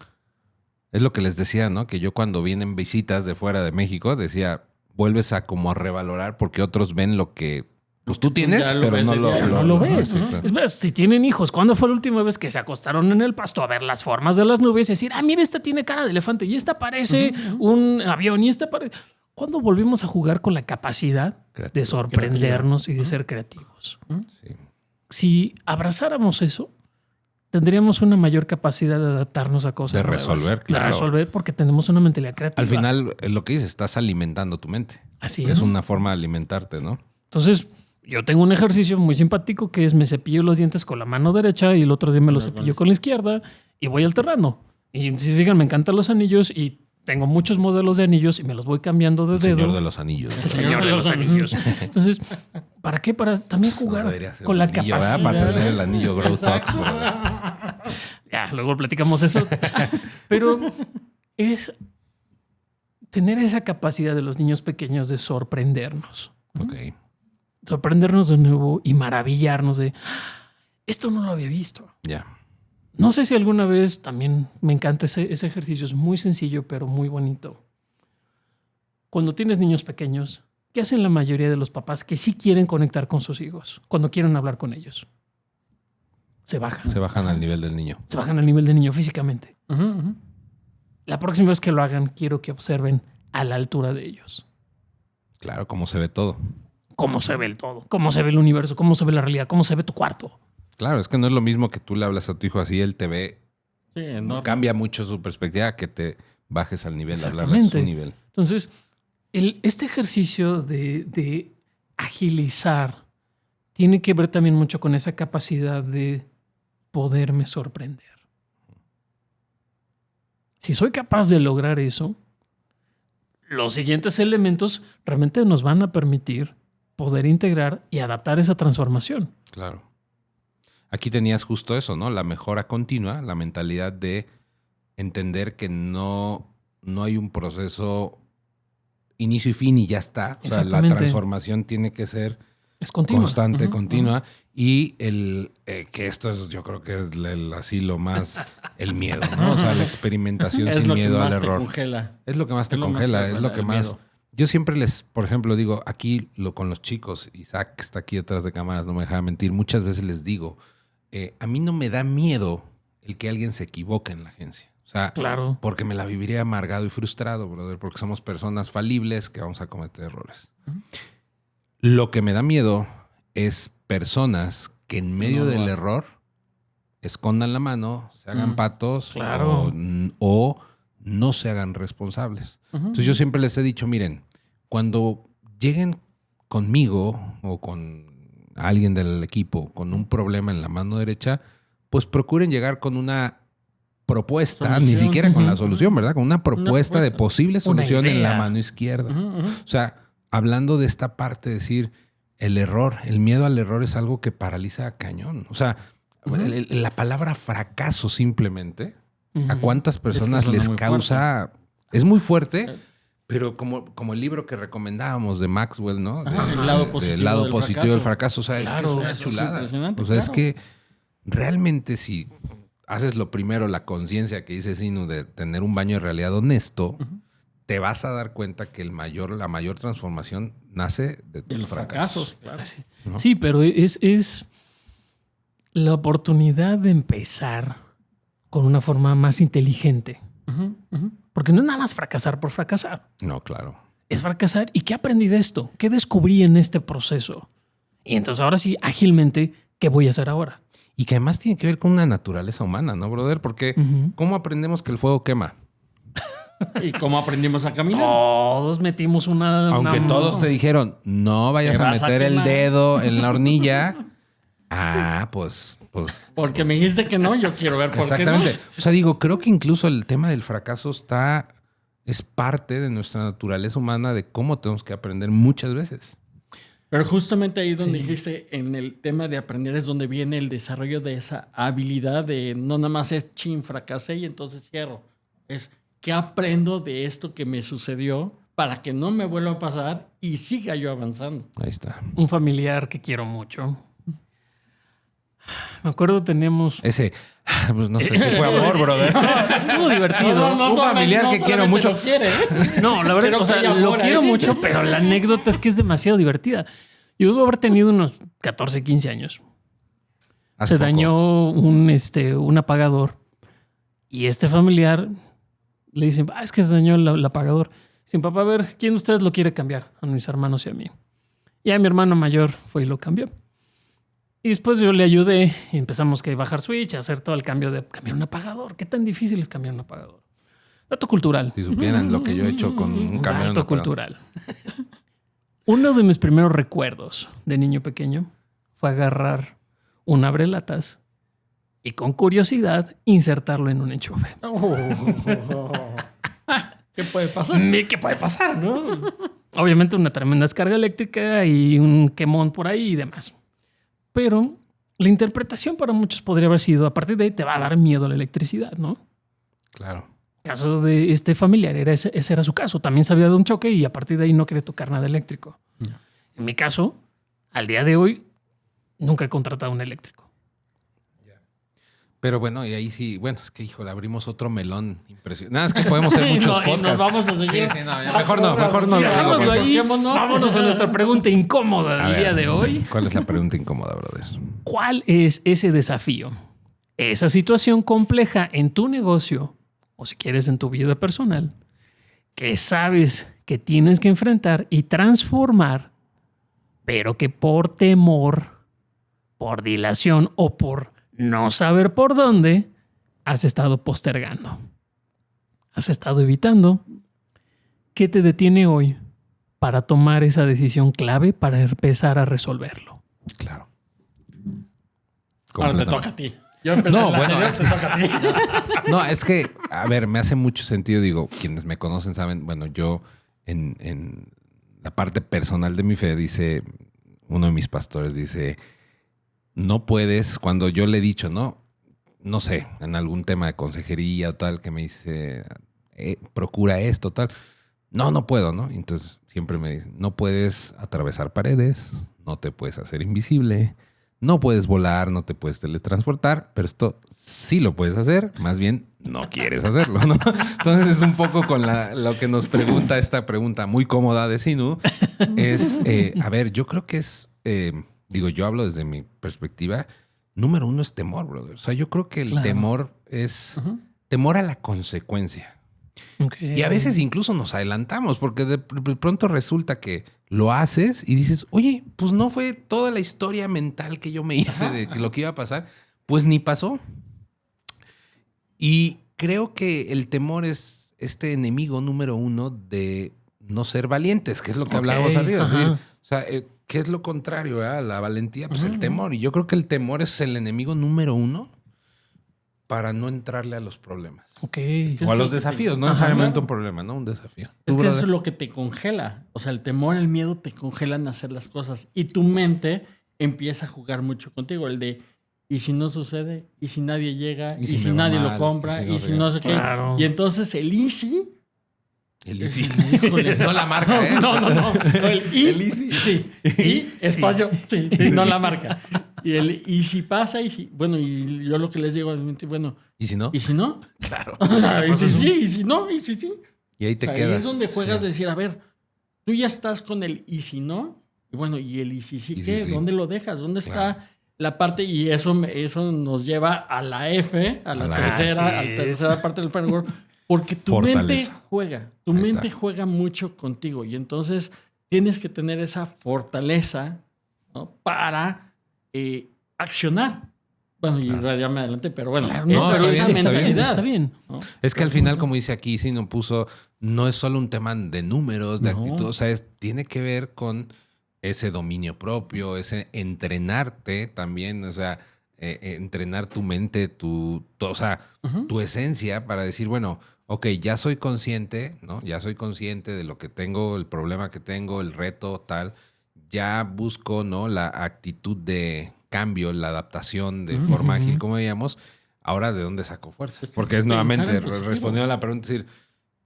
Speaker 1: Es lo que les decía, ¿no? Que yo cuando vienen visitas de fuera de México decía, vuelves a como a revalorar porque otros ven lo que Pues tú tienes,
Speaker 3: Ya lo
Speaker 1: pero
Speaker 3: ves
Speaker 1: no
Speaker 3: de
Speaker 1: lo,
Speaker 3: diario.
Speaker 2: No lo ves.
Speaker 1: sí, claro.
Speaker 2: Es más, si tienen hijos, ¿cuándo fue la última vez que se acostaron en el pasto a ver las formas de las nubes y decir, mira, esta tiene cara de elefante y esta parece un avión y esta parece... ¿Cuándo volvimos a jugar con la capacidad de sorprendernos y de ser creativos?
Speaker 1: Sí.
Speaker 2: Si abrazáramos eso, tendríamos una mayor capacidad de adaptarnos a cosas
Speaker 1: De
Speaker 2: nuevas.
Speaker 1: resolver, claro.
Speaker 2: De resolver porque tenemos una mentalidad creativa.
Speaker 1: Al final, lo que dices, estás alimentando tu mente.
Speaker 2: Así
Speaker 1: Es
Speaker 2: es.
Speaker 1: una forma de alimentarte, ¿no?
Speaker 2: Entonces, yo tengo un ejercicio muy simpático que es me cepillo los dientes con la mano derecha y el otro día me los cepillo con la izquierda y voy alternando. Y si se fijan, me encantan los anillos y tengo muchos modelos de anillos y me los voy cambiando de
Speaker 1: El
Speaker 2: dedo.
Speaker 1: Señor de los Anillos.
Speaker 2: El Señor de los Anillos. Entonces, ¿para qué? Para también jugar
Speaker 1: Debería ser
Speaker 2: con
Speaker 1: un
Speaker 2: la
Speaker 1: anillo, ¿verdad?
Speaker 2: capacidad.
Speaker 1: Para tener el anillo Grow Talk.
Speaker 2: Ya, luego platicamos eso. Pero es tener esa capacidad de los niños pequeños de sorprendernos.
Speaker 1: Ok.
Speaker 2: Sorprendernos de nuevo y maravillarnos de esto no lo había visto.
Speaker 1: Ya.
Speaker 2: No sé si alguna vez también me encanta ese ejercicio. Es muy sencillo, pero muy bonito. Cuando tienes niños pequeños, ¿qué hacen la mayoría de los papás que sí quieren conectar con sus hijos? Cuando quieren hablar con ellos. Se bajan.
Speaker 1: Se bajan al nivel del niño.
Speaker 2: Se bajan al nivel del niño físicamente. La próxima vez que lo hagan, quiero que observen a la altura de ellos.
Speaker 1: Claro, como se ve todo.
Speaker 2: Cómo se ve el todo, cómo se ve el universo, cómo se ve la realidad, cómo se ve tu cuarto.
Speaker 1: Claro, es que no es lo mismo que tú le hablas a tu hijo así, él te ve.
Speaker 3: Sí,
Speaker 1: No cambia mucho su perspectiva que te bajes al nivel de hablarle a
Speaker 2: Exactamente.
Speaker 1: su nivel.
Speaker 2: Entonces, este ejercicio de agilizar tiene que ver también mucho con esa capacidad de poderme sorprender. Si soy capaz de lograr eso, los siguientes elementos realmente nos van a permitir poder integrar y adaptar esa transformación.
Speaker 1: Claro. Aquí tenías justo eso, ¿no? La mejora continua, la mentalidad de entender que no hay un proceso inicio y fin y ya está. O sea, la
Speaker 2: Exactamente.
Speaker 1: transformación tiene que ser
Speaker 2: Es continua.
Speaker 1: constante, continua. Y que esto es, yo creo que es así lo más, el miedo, ¿no? O sea, la experimentación
Speaker 3: Es
Speaker 1: sin
Speaker 3: lo que
Speaker 1: miedo al
Speaker 3: más te
Speaker 1: error.
Speaker 3: congela.
Speaker 1: Es lo que más te
Speaker 3: Es lo más
Speaker 1: congela,
Speaker 3: te
Speaker 1: es lo que
Speaker 3: el
Speaker 1: más...
Speaker 3: miedo.
Speaker 1: Yo siempre les, por ejemplo, digo, aquí con los chicos, Isaac que está aquí detrás de cámaras, no me deja mentir, muchas veces les digo, a mí no me da miedo el que alguien se equivoque en la agencia. O sea,
Speaker 2: Claro.
Speaker 1: porque me la viviría amargado y frustrado, brother, porque somos personas falibles que vamos a cometer errores. Lo que me da miedo es personas que en medio
Speaker 3: No lo
Speaker 1: del
Speaker 3: hacen.
Speaker 1: error escondan la mano, se hagan patos
Speaker 2: Claro.
Speaker 1: o no se hagan responsables. Entonces yo siempre les he dicho, miren, cuando lleguen conmigo o con alguien del equipo con un problema en la mano derecha, pues procuren llegar con una propuesta,
Speaker 3: Solución.
Speaker 1: ni siquiera con la solución, ¿verdad? Con una propuesta de
Speaker 3: propuesta.
Speaker 1: posible solución en la
Speaker 2: idea.
Speaker 1: mano izquierda. O sea, hablando de esta parte, decir, el error, el miedo al error es algo que paraliza a cañón. O sea, la palabra fracaso simplemente, ¿a cuántas personas
Speaker 3: suena
Speaker 1: les
Speaker 3: muy
Speaker 1: causa? Es muy fuerte, pero como el libro que recomendábamos de Maxwell, ¿no?
Speaker 3: El lado positivo
Speaker 1: del lado
Speaker 3: del
Speaker 1: positivo del
Speaker 3: fracaso.
Speaker 1: fracaso. O sea, es que
Speaker 2: Claro,
Speaker 1: es una
Speaker 3: eso es
Speaker 1: chulada.
Speaker 3: impresionante,
Speaker 1: O sea, es
Speaker 3: claro.
Speaker 1: que realmente si haces lo primero, la conciencia que dice Sinu de tener un baño de realidad honesto, te vas a dar cuenta que la mayor transformación nace de
Speaker 3: De
Speaker 1: tus
Speaker 3: los
Speaker 1: fracasos.
Speaker 3: fracasos, claro.
Speaker 1: ¿no?
Speaker 2: Sí, pero es la oportunidad de empezar con una forma más inteligente. Porque no es nada más fracasar por fracasar.
Speaker 1: No, claro.
Speaker 2: Es fracasar. ¿Y qué aprendí de esto? ¿Qué descubrí en este proceso? Y entonces ahora sí, ágilmente, ¿qué voy a hacer ahora?
Speaker 1: Y que además tiene que ver con una naturaleza humana, ¿no, brother? Porque ¿cómo aprendemos que el fuego quema?
Speaker 3: ¿Y cómo aprendimos a caminar?
Speaker 2: Todos metimos una...
Speaker 1: Aunque
Speaker 2: una-
Speaker 1: todos te dijeron, no vayas
Speaker 3: Te
Speaker 1: a
Speaker 3: vas a
Speaker 1: meter el
Speaker 3: quemar.
Speaker 1: dedo en la hornilla. Pues
Speaker 3: Porque me dijiste que no, yo quiero ver por qué no.
Speaker 1: exactamente. O sea, digo, creo que incluso el tema del fracaso es parte de nuestra naturaleza humana de cómo tenemos que aprender muchas veces.
Speaker 3: Pero justamente ahí donde dijiste, en el tema de aprender es donde viene el desarrollo de esa habilidad de no nada más es fracasé y entonces cierro. Es ¿qué aprendo de esto que me sucedió para que no me vuelva a pasar y siga yo avanzando?
Speaker 1: Ahí está.
Speaker 2: Un familiar que quiero mucho. Me acuerdo teníamos...
Speaker 1: Ese, pues no sé si fue amor, brother.
Speaker 2: Estuvo divertido.
Speaker 1: Un familiar que quiero mucho.
Speaker 3: Quiere, ¿eh?
Speaker 2: No, la verdad,
Speaker 3: Quiero
Speaker 2: o sea,
Speaker 3: que haya
Speaker 2: lo
Speaker 3: amor
Speaker 2: quiero
Speaker 3: ahí.
Speaker 2: mucho, pero la anécdota es que es demasiado divertida. Yo debo haber tenido unos 14, 15 años.
Speaker 1: Hace
Speaker 2: Se
Speaker 1: poco.
Speaker 2: dañó un apagador. Y este familiar le dicen, es que se dañó el apagador. Dicen, papá, a ver, ¿quién de ustedes lo quiere cambiar? A mis hermanos y a mí. Y a mi hermano mayor fue y lo cambió. Y después yo le ayudé y empezamos a bajar switch, a hacer todo el cambio de cambiar un apagador. ¿Qué tan difícil es cambiar un apagador? Dato cultural.
Speaker 1: Si supieran lo que yo he hecho con un camión.
Speaker 2: Dato cultural. Uno de mis primeros recuerdos de niño pequeño fue agarrar un abrelatas y con curiosidad insertarlo en un enchufe.
Speaker 3: ¿Qué puede pasar?
Speaker 2: ¿Qué puede pasar, no? Obviamente una tremenda descarga eléctrica y un quemón por ahí y demás. Pero la interpretación para muchos podría haber sido, a partir de ahí te va a dar miedo la electricidad, ¿no?
Speaker 1: Claro.
Speaker 2: El caso de este familiar, ese era su caso. También sabía de un choque y a partir de ahí no quería tocar nada eléctrico. No. En mi caso, al día de hoy, nunca he contratado un eléctrico.
Speaker 1: Pero bueno, y ahí sí, bueno, es que híjole, abrimos otro melón impresionante. Nada, es que podemos hacer muchos podcasts.
Speaker 3: Nos vamos a seguir.
Speaker 1: Sí, no, ya, mejor no.
Speaker 2: Dejámoslo ahí. Vámonos a nuestra pregunta incómoda del día de hoy.
Speaker 1: ¿Cuál es la pregunta incómoda, brother?
Speaker 2: ¿Cuál es ese desafío? Esa situación compleja en tu negocio, o si quieres en tu vida personal, que sabes que tienes que enfrentar y transformar, pero que por temor, por dilación o por no saber por dónde, has estado postergando. Has estado evitando. ¿Qué te detiene hoy para tomar esa decisión clave para empezar a resolverlo?
Speaker 1: Claro.
Speaker 3: Ahora te toca a ti. Yo empecé
Speaker 1: No, bueno,
Speaker 3: te toca a ti.
Speaker 1: No, es que, a ver, me hace mucho sentido. Digo, quienes me conocen saben, bueno, yo en la parte personal de mi fe dice, uno de mis pastores dice, no puedes, cuando yo le he dicho, no sé, en algún tema de consejería o tal, que me dice, procura esto, tal. No puedo, ¿no? Entonces siempre me dicen, no puedes atravesar paredes, no te puedes hacer invisible, no puedes volar, no te puedes teletransportar, pero esto sí lo puedes hacer, más bien no quieres hacerlo, ¿no? Entonces es un poco con lo que nos pregunta esta pregunta muy cómoda de Sinu, es, a ver, yo creo que es... digo, yo hablo desde mi perspectiva. Número uno es temor, brother. O sea, yo creo que el temor es temor a la consecuencia. Okay. Y a veces incluso nos adelantamos porque de pronto resulta que lo haces y dices, oye, pues no fue toda la historia mental que yo me hice de lo que iba a pasar. Pues ni pasó. Y creo que el temor es este enemigo número uno de no ser valientes, que es lo que hablábamos arriba. Es decir, o sea, ¿qué es lo contrario a la valentía? Pues el temor. Y yo creo que el temor es el enemigo número uno para no entrarle a los problemas.
Speaker 2: Okay.
Speaker 1: O a los desafíos. No necesariamente un problema, ¿no? Un desafío.
Speaker 3: Es que eso es lo que te congela. O sea, el temor, el miedo te congelan a hacer las cosas. Y tu mente empieza a jugar mucho contigo. El de, ¿y si no sucede? ¿Y si nadie llega? ¿Y si nadie lo compra? ¿Y si no sé qué?
Speaker 2: Claro.
Speaker 3: Y entonces el easy...
Speaker 1: El easy. Híjole, no la marca, ¿eh?
Speaker 3: No. El easy. Sí. Y espacio. Sí, no la marca. Y si pasa, y si... Bueno, y yo lo que les digo, bueno...
Speaker 1: ¿Y si no?
Speaker 3: ¿Y si no?
Speaker 1: Claro.
Speaker 3: Y si sí, y si no, y si sí.
Speaker 1: Y ahí te quedas.
Speaker 3: Ahí es donde juegas de decir, a ver, tú ya estás con el y si no, y bueno, y el y si sí, ¿qué? ¿Dónde lo dejas? ¿Dónde está la parte? Y eso nos lleva a la F, a la tercera parte del framework. Porque tu mente juega mucho contigo y entonces tienes que tener esa fortaleza, ¿no? Para accionar. Bueno, y ya me adelanté, pero bueno, esa mentalidad.
Speaker 2: Está bien.
Speaker 3: ¿No?
Speaker 1: Es que al final, como dice aquí, si no puso, no es solo un tema de números, de actitud, o sea, tiene que ver con ese dominio propio, ese entrenarte también, o sea, entrenar tu mente, tu esencia para decir, bueno, ok, ya soy consciente, ¿no? Ya soy consciente de lo que tengo, el problema que tengo, el reto, tal. Ya busco, ¿no? La actitud de cambio, la adaptación de forma ágil, como veíamos. Ahora, ¿de dónde saco fuerzas? Porque es nuevamente, respondiendo a la pregunta, decir,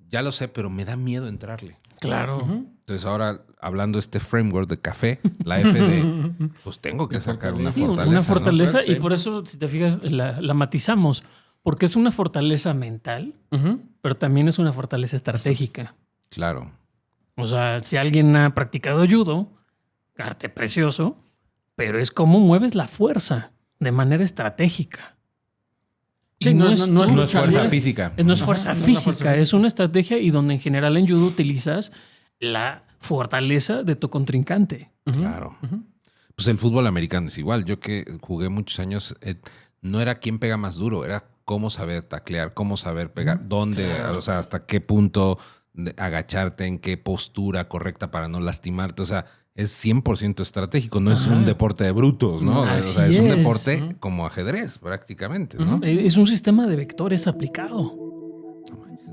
Speaker 1: ya lo sé, pero me da miedo entrarle.
Speaker 2: Claro.
Speaker 1: Entonces ahora, hablando de este framework de café, la F de, pues tengo que sacar una fortaleza.
Speaker 2: Una fortaleza,
Speaker 1: ¿no?
Speaker 2: Y por eso, si te fijas, la matizamos. Porque es una fortaleza mental, pero también es una fortaleza estratégica.
Speaker 1: Claro.
Speaker 2: O sea, si alguien ha practicado judo, arte precioso, pero es cómo mueves la fuerza de manera estratégica.
Speaker 3: Sí,
Speaker 2: Y
Speaker 3: no es
Speaker 1: fuerza física.
Speaker 2: No es fuerza física, es una estrategia y donde en general en judo utilizas la fortaleza de tu contrincante.
Speaker 1: Claro. Pues el fútbol americano es igual. Yo que jugué muchos años, no era quién pega más duro, era cómo saber taclear, cómo saber pegar, dónde, o sea, hasta qué punto agacharte, en qué postura correcta para no lastimarte. O sea, es 100% estratégico, no es un deporte de brutos, ¿no? O sea, es un deporte como ajedrez prácticamente, ¿no?
Speaker 2: Es un sistema de vectores aplicado.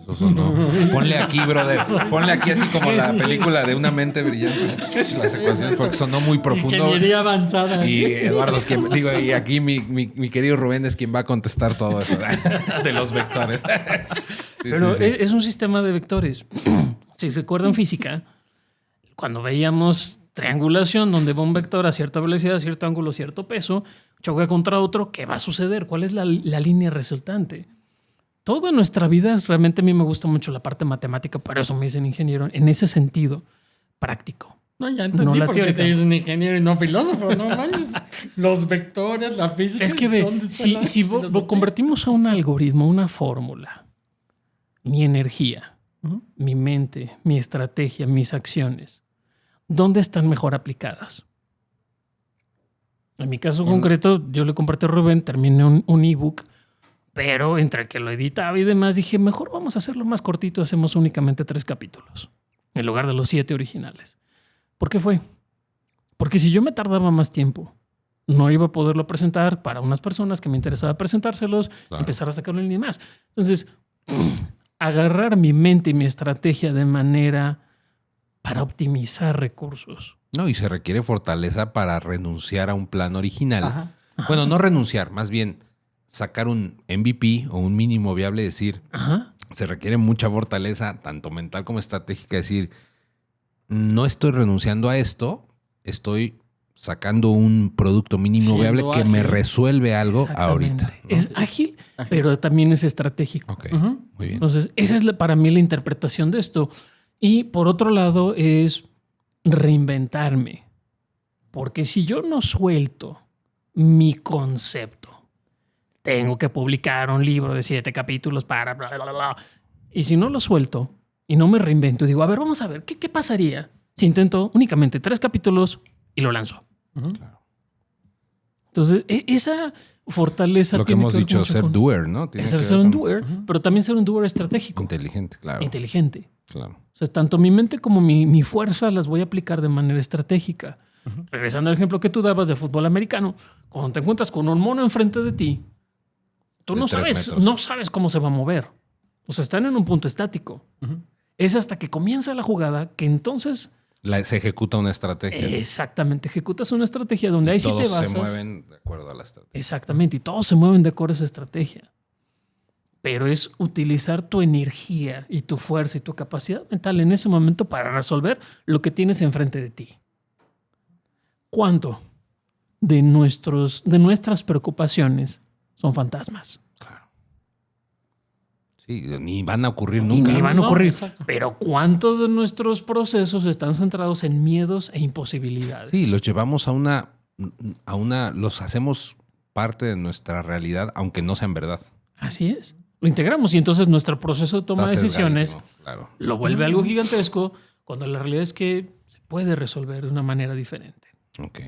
Speaker 1: Eso sonó. Ponle aquí, brother. Ponle aquí así como la película de Una mente brillante. Las ecuaciones, porque sonó muy profundo.
Speaker 3: Ingeniería avanzada.
Speaker 1: Y Eduardo es quien, digo, y aquí mi querido Rubén es quien va a contestar todo eso de los vectores. Sí,
Speaker 2: Pero
Speaker 1: sí.
Speaker 2: es un sistema de vectores. Si se acuerdan física, cuando veíamos triangulación, donde va un vector a cierta velocidad, cierto ángulo, cierto peso, choca contra otro, ¿qué va a suceder? ¿Cuál es la línea resultante? Todo en nuestra vida, realmente a mí me gusta mucho la parte matemática, por eso me dicen ingeniero, en ese sentido práctico.
Speaker 3: No, ya entendí
Speaker 2: la
Speaker 3: por qué
Speaker 2: teórica.
Speaker 3: te dicen ingeniero y no filósofo. No manches. Los vectores, la física.
Speaker 2: Es que ve, si lo convertimos a un algoritmo, una fórmula, mi energía, mi mente, mi estrategia, mis acciones, ¿dónde están mejor aplicadas? En mi caso concreto, yo le compartí a Rubén, terminé un ebook, pero entre que lo editaba y demás, dije, mejor vamos a hacerlo más cortito, hacemos únicamente 3 capítulos, en lugar de los 7 originales. ¿Por qué fue? Porque si yo me tardaba más tiempo, no iba a poderlo presentar para unas personas que me interesaba presentárselos, empezar a sacarlo en línea y más. Entonces, agarrar mi mente y mi estrategia de manera para optimizar recursos.
Speaker 1: No, y se requiere fortaleza para renunciar a un plan original.
Speaker 3: Ajá.
Speaker 1: Bueno, no renunciar, más bien sacar un MVP o un mínimo viable, decir, se requiere mucha fortaleza, tanto mental como estratégica, decir, no estoy renunciando a esto, estoy sacando un producto mínimo viable que me resuelve algo ahorita, ¿no?
Speaker 2: Es ágil, pero también es estratégico.
Speaker 1: Ok, muy bien.
Speaker 2: Entonces, esa es para mí la interpretación de esto. Y por otro lado es reinventarme. Porque si yo no suelto mi concepto, tengo que publicar un libro de 7 capítulos para bla, bla, bla, bla. Y si no lo suelto y no me reinvento, digo, a ver, vamos a ver, ¿qué pasaría si intento únicamente 3 capítulos y lo lanzo?
Speaker 1: Claro.
Speaker 2: Entonces, esa fortaleza...
Speaker 1: Lo que hemos dicho, ser doer, ¿no?
Speaker 2: Es ser un doer, pero también ser un doer estratégico.
Speaker 1: Inteligente, claro.
Speaker 2: Inteligente.
Speaker 1: Claro.
Speaker 2: O sea, tanto mi mente como mi fuerza las voy a aplicar de manera estratégica. Regresando al ejemplo que tú dabas de fútbol americano, cuando te encuentras con un mono enfrente de ti, tú
Speaker 1: De
Speaker 2: no
Speaker 1: 3
Speaker 2: sabes,
Speaker 1: metros.
Speaker 2: no sabes cómo se va a mover. O sea, están en un punto estático. Es hasta que comienza la jugada que entonces...
Speaker 1: Se ejecuta una estrategia.
Speaker 2: Exactamente, ejecutas una estrategia donde ahí sí te
Speaker 1: Todos
Speaker 2: basas.
Speaker 1: se mueven de acuerdo a la estrategia.
Speaker 2: Exactamente, y todos se mueven de acuerdo a esa estrategia. Pero es utilizar tu energía y tu fuerza y tu capacidad mental en ese momento para resolver lo que tienes enfrente de ti. ¿Cuánto de nuestras preocupaciones son fantasmas?
Speaker 1: Claro. Sí, ni van a ocurrir nunca.
Speaker 2: Ni van a ocurrir.
Speaker 3: Exacto.
Speaker 2: Pero ¿cuántos de nuestros procesos están centrados en miedos e imposibilidades?
Speaker 1: Sí, los llevamos a una, los hacemos parte de nuestra realidad, aunque no sean verdad.
Speaker 2: Así es. Lo integramos y entonces nuestro proceso de toma de
Speaker 1: Está
Speaker 2: decisiones
Speaker 1: sesgadísimo, claro.
Speaker 2: lo vuelve algo gigantesco cuando la realidad es que se puede resolver de una manera diferente.
Speaker 1: Ok.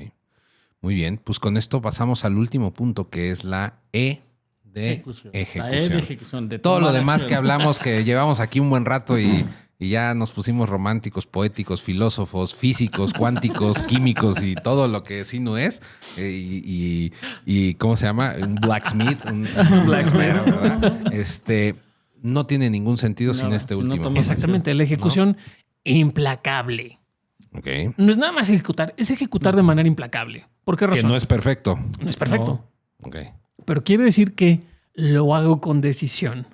Speaker 1: Muy bien. Pues con esto pasamos al último punto, que es la E de ejecución.
Speaker 3: La E de ejecución. De
Speaker 1: Todo lo
Speaker 3: tomar
Speaker 1: demás
Speaker 3: acción.
Speaker 1: que hablamos, que llevamos aquí un buen rato y ya nos pusimos románticos, poéticos, filósofos, físicos, cuánticos, químicos y todo lo que sí no es. Y ¿cómo se llama? Un blacksmith. Un blacksmith, ¿verdad? No tiene ningún sentido sin
Speaker 3: Nada,
Speaker 1: este
Speaker 3: si no
Speaker 1: último.
Speaker 3: tomas
Speaker 2: Exactamente, la ejecución implacable.
Speaker 1: Ok.
Speaker 2: No es nada más ejecutar, es ejecutar de manera implacable. ¿Por qué razón?
Speaker 1: Que no es perfecto.
Speaker 2: No es perfecto.
Speaker 1: Ok.
Speaker 2: Pero quiere decir que lo hago con decisión.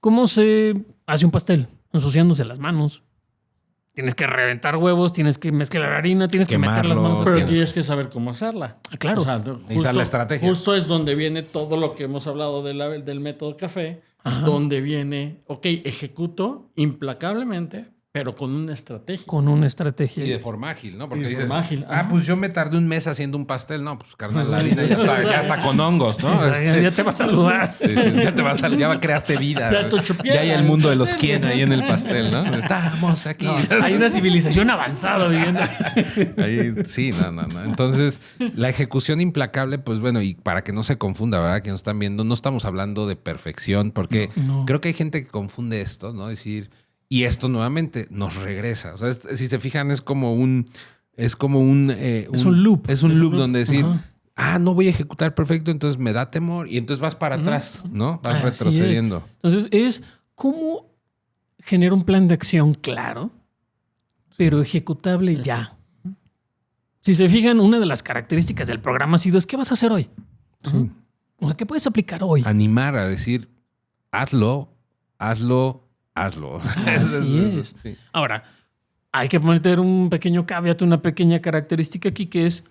Speaker 2: ¿Cómo se hace un pastel? Ensuciándose las manos. Tienes que reventar huevos, tienes que mezclar harina, tienes que meter las
Speaker 1: Quemarlo,
Speaker 2: manos.
Speaker 3: Pero
Speaker 1: Tienes-
Speaker 3: tienes que saber cómo hacerla.
Speaker 2: Claro.
Speaker 3: O sea,
Speaker 1: Necesitas la estrategia.
Speaker 3: Justo es donde viene todo lo que hemos hablado del método café,
Speaker 2: Ajá.
Speaker 3: donde viene, ok, ejecuto implacablemente, Pero con una estrategia.
Speaker 2: Con una estrategia.
Speaker 1: Y de forma ágil, ¿no? Porque
Speaker 3: de
Speaker 1: dices,
Speaker 3: forma ágil.
Speaker 1: pues yo me tardé un mes haciendo un pastel. No, pues carnal, la harina ya está con hongos, ¿no?
Speaker 2: Ya te va a saludar.
Speaker 1: Sí, ya te va a saludar, ya creaste vida.
Speaker 3: Ya
Speaker 1: hay el mundo de los quién ahí en el pastel, ¿no? Estamos aquí.
Speaker 2: No, hay una civilización avanzada viviendo.
Speaker 1: Ahí, sí, no. Entonces, la ejecución implacable, pues bueno, y para que no se confunda, ¿verdad? Que nos están viendo, no estamos hablando de perfección, porque creo que hay gente que confunde esto, ¿no? Decir, y esto nuevamente nos regresa. O sea, si se fijan, es como un
Speaker 2: loop.
Speaker 1: Es un loop donde decir, no voy a ejecutar perfecto, entonces me da temor, y entonces vas para atrás, ¿no? Vas retrocediendo.
Speaker 2: Entonces, es cómo generar un plan de acción claro, pero ejecutable ya. Si se fijan, una de las características del programa ha sido, ¿qué vas a hacer hoy?
Speaker 1: Sí.
Speaker 2: O sea, ¿qué puedes aplicar hoy?
Speaker 1: Animar a decir, hazlo.
Speaker 2: Así es.
Speaker 1: Sí.
Speaker 2: Ahora, hay que meter un pequeño caveat, una pequeña característica aquí, que es,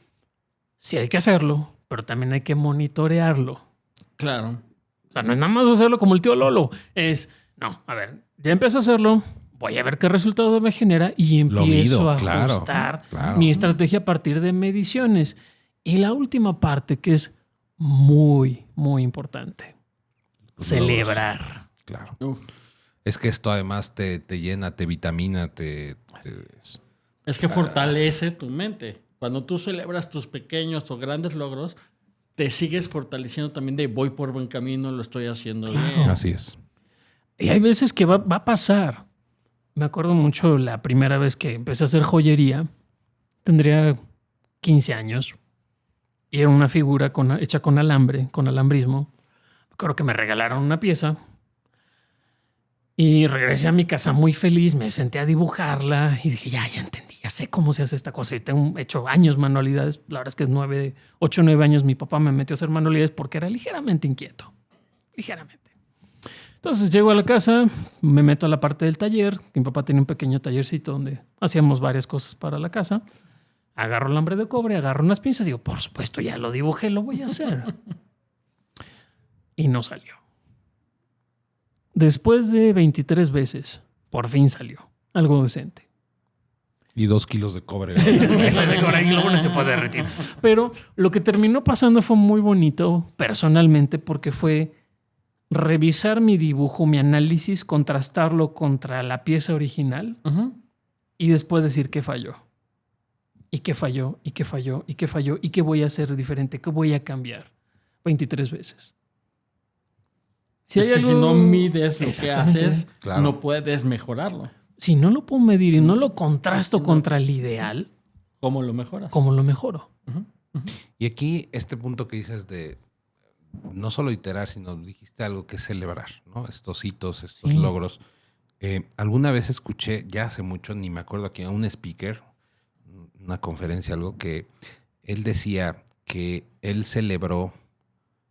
Speaker 2: sí hay que hacerlo, pero también hay que monitorearlo.
Speaker 3: Claro.
Speaker 2: O sea, no es nada más hacerlo como el tío Lolo. Ya empiezo a hacerlo, voy a ver qué resultado me genera y empiezo a ajustar mi estrategia a partir de mediciones. Y la última parte, que es muy, muy importante. Celebrar.
Speaker 1: Claro. Es que esto además te llena, te vitamina,
Speaker 3: Es que fortalece tu mente. Cuando tú celebras tus pequeños o grandes logros, te sigues fortaleciendo también de voy por buen camino, lo estoy haciendo bien.
Speaker 1: Así es.
Speaker 2: Y hay veces que va a pasar. Me acuerdo mucho la primera vez que empecé a hacer joyería. Tendría 15 años. Y era una figura hecha con alambre, con alambrismo. Me acuerdo que me regalaron una pieza. Y regresé a mi casa muy feliz, me senté a dibujarla y dije, ya entendí, ya sé cómo se hace esta cosa. Y tengo hecho años manualidades. La verdad es que 8 o 9 años mi papá me metió a hacer manualidades porque era ligeramente inquieto. Ligeramente. Entonces llego a la casa, me meto a la parte del taller. Mi papá tenía un pequeño tallercito donde hacíamos varias cosas para la casa. Agarro alambre de cobre, agarro unas pinzas. Digo, por supuesto, ya lo dibujé, lo voy a hacer. Y no salió. Después de 23 veces, por fin salió. Algo decente.
Speaker 1: Y 2 kilos de cobre.
Speaker 2: Luego se puede derretir. Pero lo que terminó pasando fue muy bonito personalmente porque fue revisar mi dibujo, mi análisis, contrastarlo contra la pieza original y después decir qué falló. Y qué falló, y qué falló, y qué falló, y qué voy a hacer diferente, qué voy a cambiar. 23 veces.
Speaker 3: Si no mides lo que haces, no puedes mejorarlo.
Speaker 2: Si no lo puedo medir y no lo contrasto contra el ideal,
Speaker 3: ¿cómo lo mejoras?
Speaker 2: ¿Cómo lo mejoro?
Speaker 1: Y aquí este punto que dices de no solo iterar, sino dijiste algo que es celebrar, ¿no? Estos hitos, estos logros. Alguna vez escuché, ya hace mucho, ni me acuerdo aquí, a un speaker, una conferencia, algo que él decía que él celebró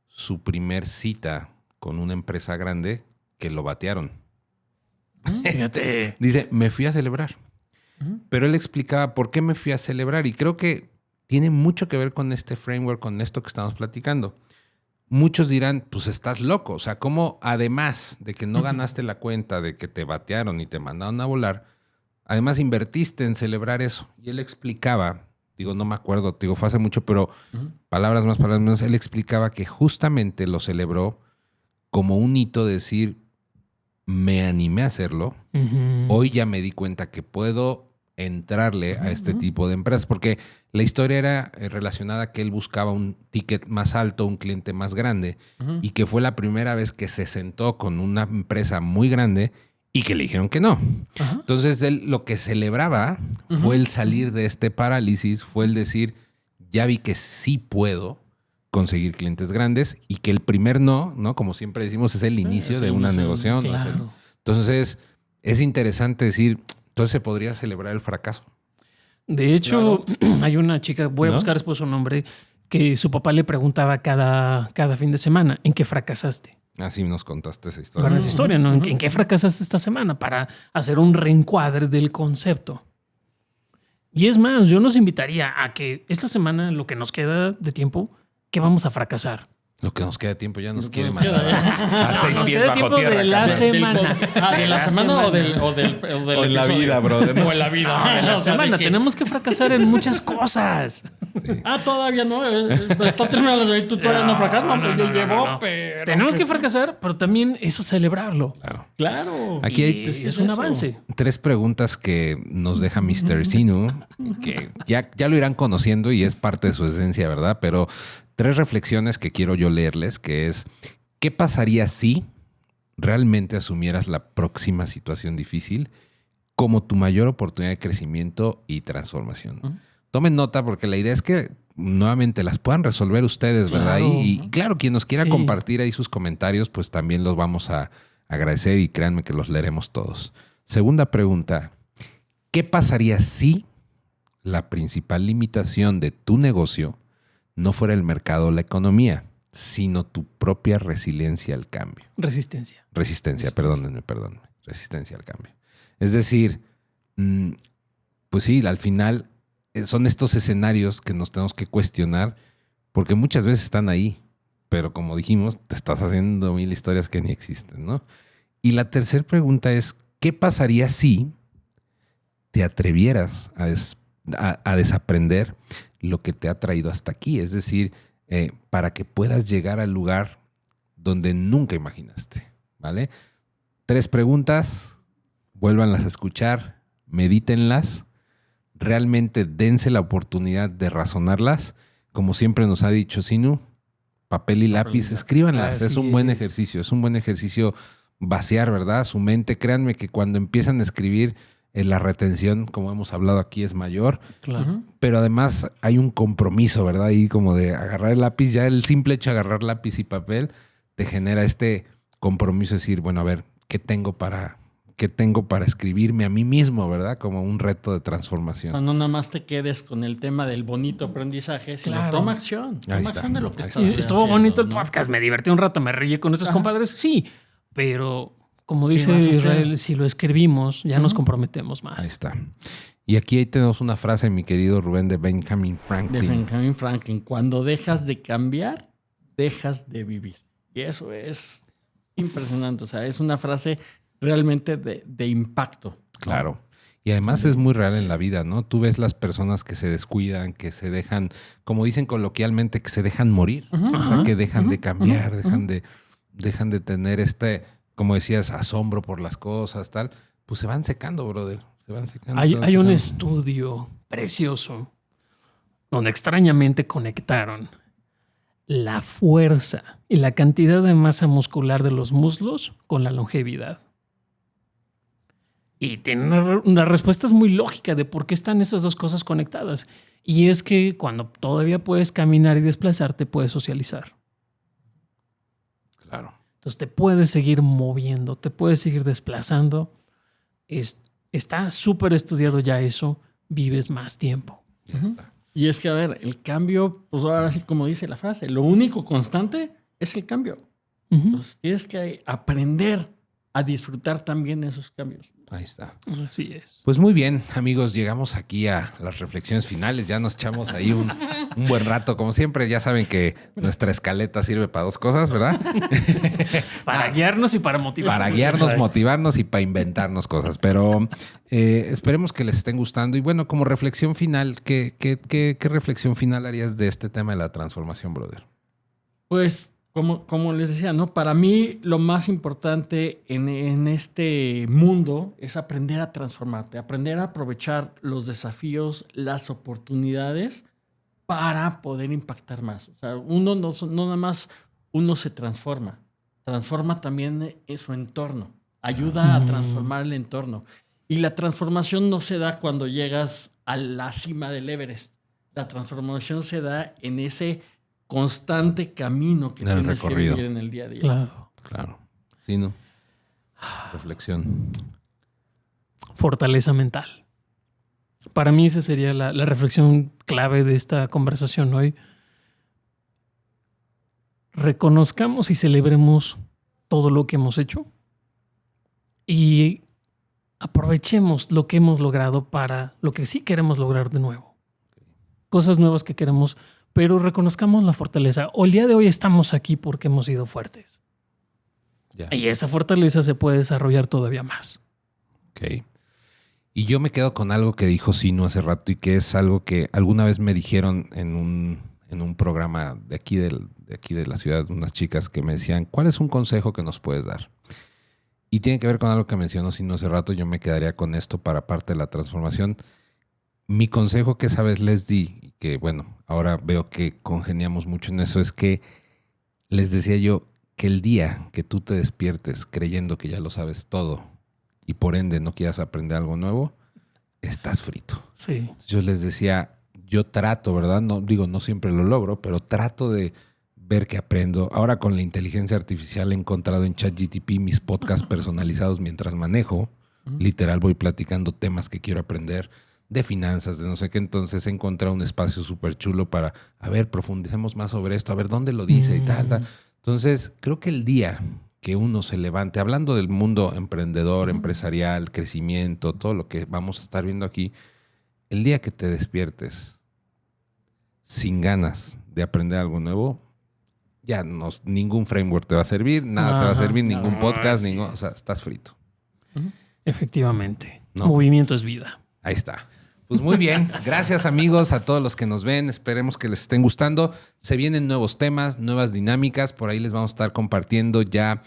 Speaker 1: su primer cita con una empresa grande que lo batearon. Dice, me fui a celebrar. Pero él explicaba por qué me fui a celebrar y creo que tiene mucho que ver con este framework, con esto que estamos platicando. Muchos dirán, pues estás loco. O sea, ¿cómo además de que no ganaste la cuenta, de que te batearon y te mandaron a volar, además invertiste en celebrar eso? Y él explicaba, no me acuerdo, fue hace mucho, pero palabras más, palabras menos, él explicaba que justamente lo celebró como un hito de decir, me animé a hacerlo, hoy ya me di cuenta que puedo entrarle a este tipo de empresas, porque la historia era relacionada a que él buscaba un ticket más alto, un cliente más grande, y que fue la primera vez que se sentó con una empresa muy grande y que le dijeron que no. Entonces él lo que celebraba fue el salir de este parálisis, fue el decir, ya vi que sí puedo conseguir clientes grandes y que el primer no, como siempre decimos, es el inicio de una negociación.
Speaker 2: Claro.
Speaker 1: Entonces es interesante decir, entonces se podría celebrar el fracaso.
Speaker 2: De hecho, hay una chica, voy a buscar después su nombre, que su papá le preguntaba cada fin de semana, ¿en qué fracasaste?
Speaker 1: Así nos contaste esa historia.
Speaker 2: Bueno, esa historia, ¿no? ¿En qué fracasaste esta semana? Para hacer un reencuadre del concepto. Y es más, yo nos invitaría a que esta semana, lo que nos queda de tiempo, ¿qué vamos a fracasar?
Speaker 1: Lo que nos queda de tiempo ya nos quiere
Speaker 3: nos queda,
Speaker 1: mandar a 6
Speaker 2: Nos
Speaker 1: pies
Speaker 2: queda
Speaker 1: bajo
Speaker 2: tiempo
Speaker 1: tierra.
Speaker 2: de la
Speaker 1: carnal.
Speaker 2: semana.
Speaker 3: ¿De la semana o del
Speaker 1: O en la
Speaker 3: episodio?
Speaker 1: vida, bro.
Speaker 3: O en la vida.
Speaker 2: De la
Speaker 3: O sea,
Speaker 2: semana.
Speaker 3: ¿de qué?
Speaker 2: Tenemos que fracasar en muchas cosas.
Speaker 3: Todavía no. Está terminando la tú todavía no fracasas. No, pues yo llevo, pero...
Speaker 2: Tenemos que fracasar, pero también eso celebrarlo.
Speaker 3: Claro.
Speaker 1: Aquí hay
Speaker 2: Y es un avance.
Speaker 1: 3 preguntas que nos deja Mr. Sinu, que ya lo irán conociendo y es parte de su esencia, ¿verdad? Pero 3 reflexiones que quiero yo leerles, que es, ¿qué pasaría si realmente asumieras la próxima situación difícil como tu mayor oportunidad de crecimiento y transformación? Tomen nota porque la idea es que nuevamente las puedan resolver ustedes, ¿verdad?
Speaker 2: Claro.
Speaker 1: Y claro, quien nos quiera
Speaker 2: Sí.
Speaker 1: compartir ahí sus comentarios, pues también los vamos a agradecer y créanme que los leeremos todos. Segunda pregunta, ¿qué pasaría si la principal limitación de tu negocio no fuera el mercado o la economía, sino tu propia resiliencia al cambio? Resistencia, perdónenme. Resistencia al cambio. Es decir, pues sí, al final son estos escenarios que nos tenemos que cuestionar porque muchas veces están ahí, pero como dijimos, te estás haciendo 1000 historias que ni existen, ¿no? Y la tercera pregunta es, ¿qué pasaría si te atrevieras a desaprender lo que te ha traído hasta aquí? Es decir, para que puedas llegar al lugar donde nunca imaginaste, ¿vale? 3 preguntas, vuélvanlas a escuchar, medítenlas, realmente dense la oportunidad de razonarlas. Como siempre nos ha dicho Sinu, papel y lápiz, escríbanlas.
Speaker 2: Así
Speaker 1: es un buen
Speaker 2: es.
Speaker 1: ejercicio vaciar, ¿verdad? Su mente. Créanme que cuando empiezan a escribir, la retención, como hemos hablado aquí, es mayor.
Speaker 2: Claro.
Speaker 1: Pero además hay un compromiso, ¿verdad? Ahí como de agarrar el lápiz, ya el simple hecho de agarrar lápiz y papel te genera este compromiso de decir, bueno, a ver, ¿qué tengo para escribirme a mí mismo, ¿verdad? Como un reto de
Speaker 3: O
Speaker 1: transformación.
Speaker 3: sea, no nada más te quedes con el tema del bonito aprendizaje, sino
Speaker 2: Claro.
Speaker 3: toma acción.
Speaker 1: Ahí
Speaker 3: Toma
Speaker 1: está.
Speaker 3: acción de lo que
Speaker 1: Ahí
Speaker 3: estás
Speaker 1: está.
Speaker 2: Sí, estuvo
Speaker 3: haciendo,
Speaker 2: bonito el
Speaker 3: ¿no?
Speaker 2: podcast, me divertí un rato, me reí con nuestros compadres. Sí, pero como
Speaker 3: ¿Qué
Speaker 2: dice
Speaker 3: vas a hacer?
Speaker 2: Israel, si lo escribimos, ya nos comprometemos
Speaker 1: Ahí
Speaker 2: más.
Speaker 1: está. Y aquí tenemos una frase, mi querido Rubén, de Benjamin
Speaker 3: De
Speaker 1: Franklin.
Speaker 3: Benjamin Franklin. Cuando dejas de cambiar, dejas de vivir. Y eso es impresionante. O sea, es una frase realmente de impacto.
Speaker 1: Claro. Y además es muy real en la vida, ¿no? Tú ves las personas que se descuidan, que se dejan, como dicen coloquialmente, que se dejan morir. O sea, que dejan de cambiar, dejan de tener como decías, asombro por las cosas, tal. Pues se van secando, brother. Se van secando.
Speaker 2: Hay un
Speaker 1: secando.
Speaker 2: estudio precioso donde extrañamente conectaron la fuerza y la cantidad de masa muscular de los muslos con la longevidad. Y tiene una respuesta muy lógica de por qué están esas dos cosas conectadas. Y es que cuando todavía puedes caminar y desplazarte, puedes socializar.
Speaker 1: Claro.
Speaker 2: Entonces te puedes seguir moviendo, te puedes seguir desplazando. Está súper estudiado ya eso. Vives más tiempo.
Speaker 1: Ya está.
Speaker 3: Y es que, a ver, el cambio, pues ahora sí como dice la frase, lo único constante es el cambio.
Speaker 2: Ujú.
Speaker 3: Entonces tienes que aprender a disfrutar también de esos cambios.
Speaker 1: Ahí está.
Speaker 2: Así es.
Speaker 1: Pues muy bien, amigos, llegamos aquí a las reflexiones finales. Ya nos echamos ahí un buen rato. Como siempre, ya saben que nuestra escaleta sirve para 2 cosas, ¿verdad?
Speaker 2: Para guiarnos y para motivar.
Speaker 1: Para guiarnos, motivarnos y para inventarnos cosas. Pero esperemos que les estén gustando. Y bueno, como reflexión final, ¿qué reflexión final harías de este tema de la transformación, brother?
Speaker 3: Pues, como les decía, ¿no? Para mí lo más importante en este mundo es aprender a transformarte, aprender a aprovechar los desafíos, las oportunidades para poder impactar más. O sea, uno no nada más uno se transforma también en su entorno, ayuda a transformar el entorno. Y la transformación no se da cuando llegas a la cima del Everest. La transformación se da en ese constante camino que
Speaker 1: En el
Speaker 3: tienes
Speaker 1: recorrido.
Speaker 3: que vivir en el día a día.
Speaker 2: Claro.
Speaker 1: Claro. Sí, ¿no? Reflexión.
Speaker 2: Fortaleza mental. Para mí esa sería la reflexión clave de esta conversación hoy. Reconozcamos y celebremos todo lo que hemos hecho y aprovechemos lo que hemos logrado para lo que sí queremos lograr de nuevo. Cosas nuevas que queremos pero reconozcamos la fortaleza. O el día de hoy estamos aquí porque hemos sido fuertes.
Speaker 1: Ya.
Speaker 2: Y esa fortaleza se puede desarrollar todavía más.
Speaker 1: Ok. Y yo me quedo con algo que dijo Sinu hace rato y que es algo que alguna vez me dijeron en un programa de aquí de la ciudad, unas chicas que me decían, ¿cuál es un consejo que nos puedes dar? Y tiene que ver con algo que mencionó Sinu hace rato. Yo me quedaría con esto para parte de la transformación. Mi consejo que esa vez les di, y que bueno, ahora veo que congeniamos mucho en eso, es que les decía yo que el día que tú te despiertes creyendo que ya lo sabes todo y por ende no quieras aprender algo nuevo, estás frito.
Speaker 2: Sí.
Speaker 1: Yo les decía, yo trato, ¿verdad? No digo, no siempre lo logro, pero trato de ver que aprendo. Ahora con la inteligencia artificial he encontrado en ChatGPT mis podcasts personalizados mientras manejo. Literal voy platicando temas que quiero aprender de finanzas, de no sé qué. Entonces he encontrado un espacio súper chulo para, a ver, profundicemos más sobre esto, a ver dónde lo dice y tal. Entonces creo que el día que uno se levante, hablando del mundo emprendedor, empresarial, crecimiento, todo lo que vamos a estar viendo aquí, el día que te despiertes sin ganas de aprender algo nuevo, ya ningún framework te va a servir, nada te va a servir, ningún podcast, o sea, estás frito.
Speaker 2: Efectivamente.
Speaker 1: No.
Speaker 2: Movimiento es vida.
Speaker 1: Ahí está. Pues muy bien. Gracias, amigos, a todos los que nos ven. Esperemos que les estén gustando. Se vienen nuevos temas, nuevas dinámicas. Por ahí les vamos a estar compartiendo ya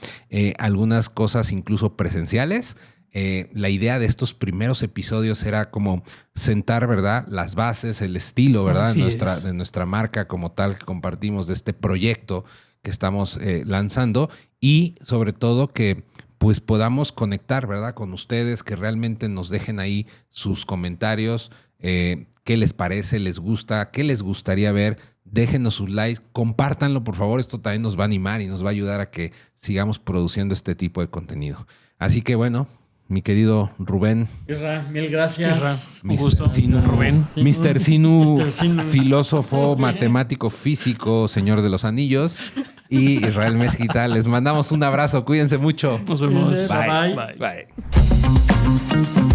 Speaker 1: algunas cosas incluso presenciales. La idea de estos primeros episodios era como sentar, ¿verdad?, las bases, el estilo, ¿verdad?, de nuestra marca como tal que compartimos, de este proyecto que estamos lanzando, y sobre todo que pues podamos conectar, ¿verdad?, con ustedes, que realmente nos dejen ahí sus comentarios, qué les parece, les gusta, qué les gustaría ver. Déjenos sus likes, compártanlo, por favor. Esto también nos va a animar y nos va a ayudar a que sigamos produciendo este tipo de contenido. Así que bueno, mi querido Rubén.
Speaker 3: Isra, mil gracias.
Speaker 2: Un gusto.
Speaker 1: Sinu,
Speaker 2: Rubén.
Speaker 1: Mr. Sinu,
Speaker 3: Mr. Sinu.
Speaker 1: filósofo, matemático, físico, señor de los anillos. Y Israel Mezquita, les mandamos un abrazo. Cuídense mucho.
Speaker 2: Nos vemos.
Speaker 3: Cuídense.
Speaker 1: Bye.
Speaker 3: Bye.
Speaker 1: Bye.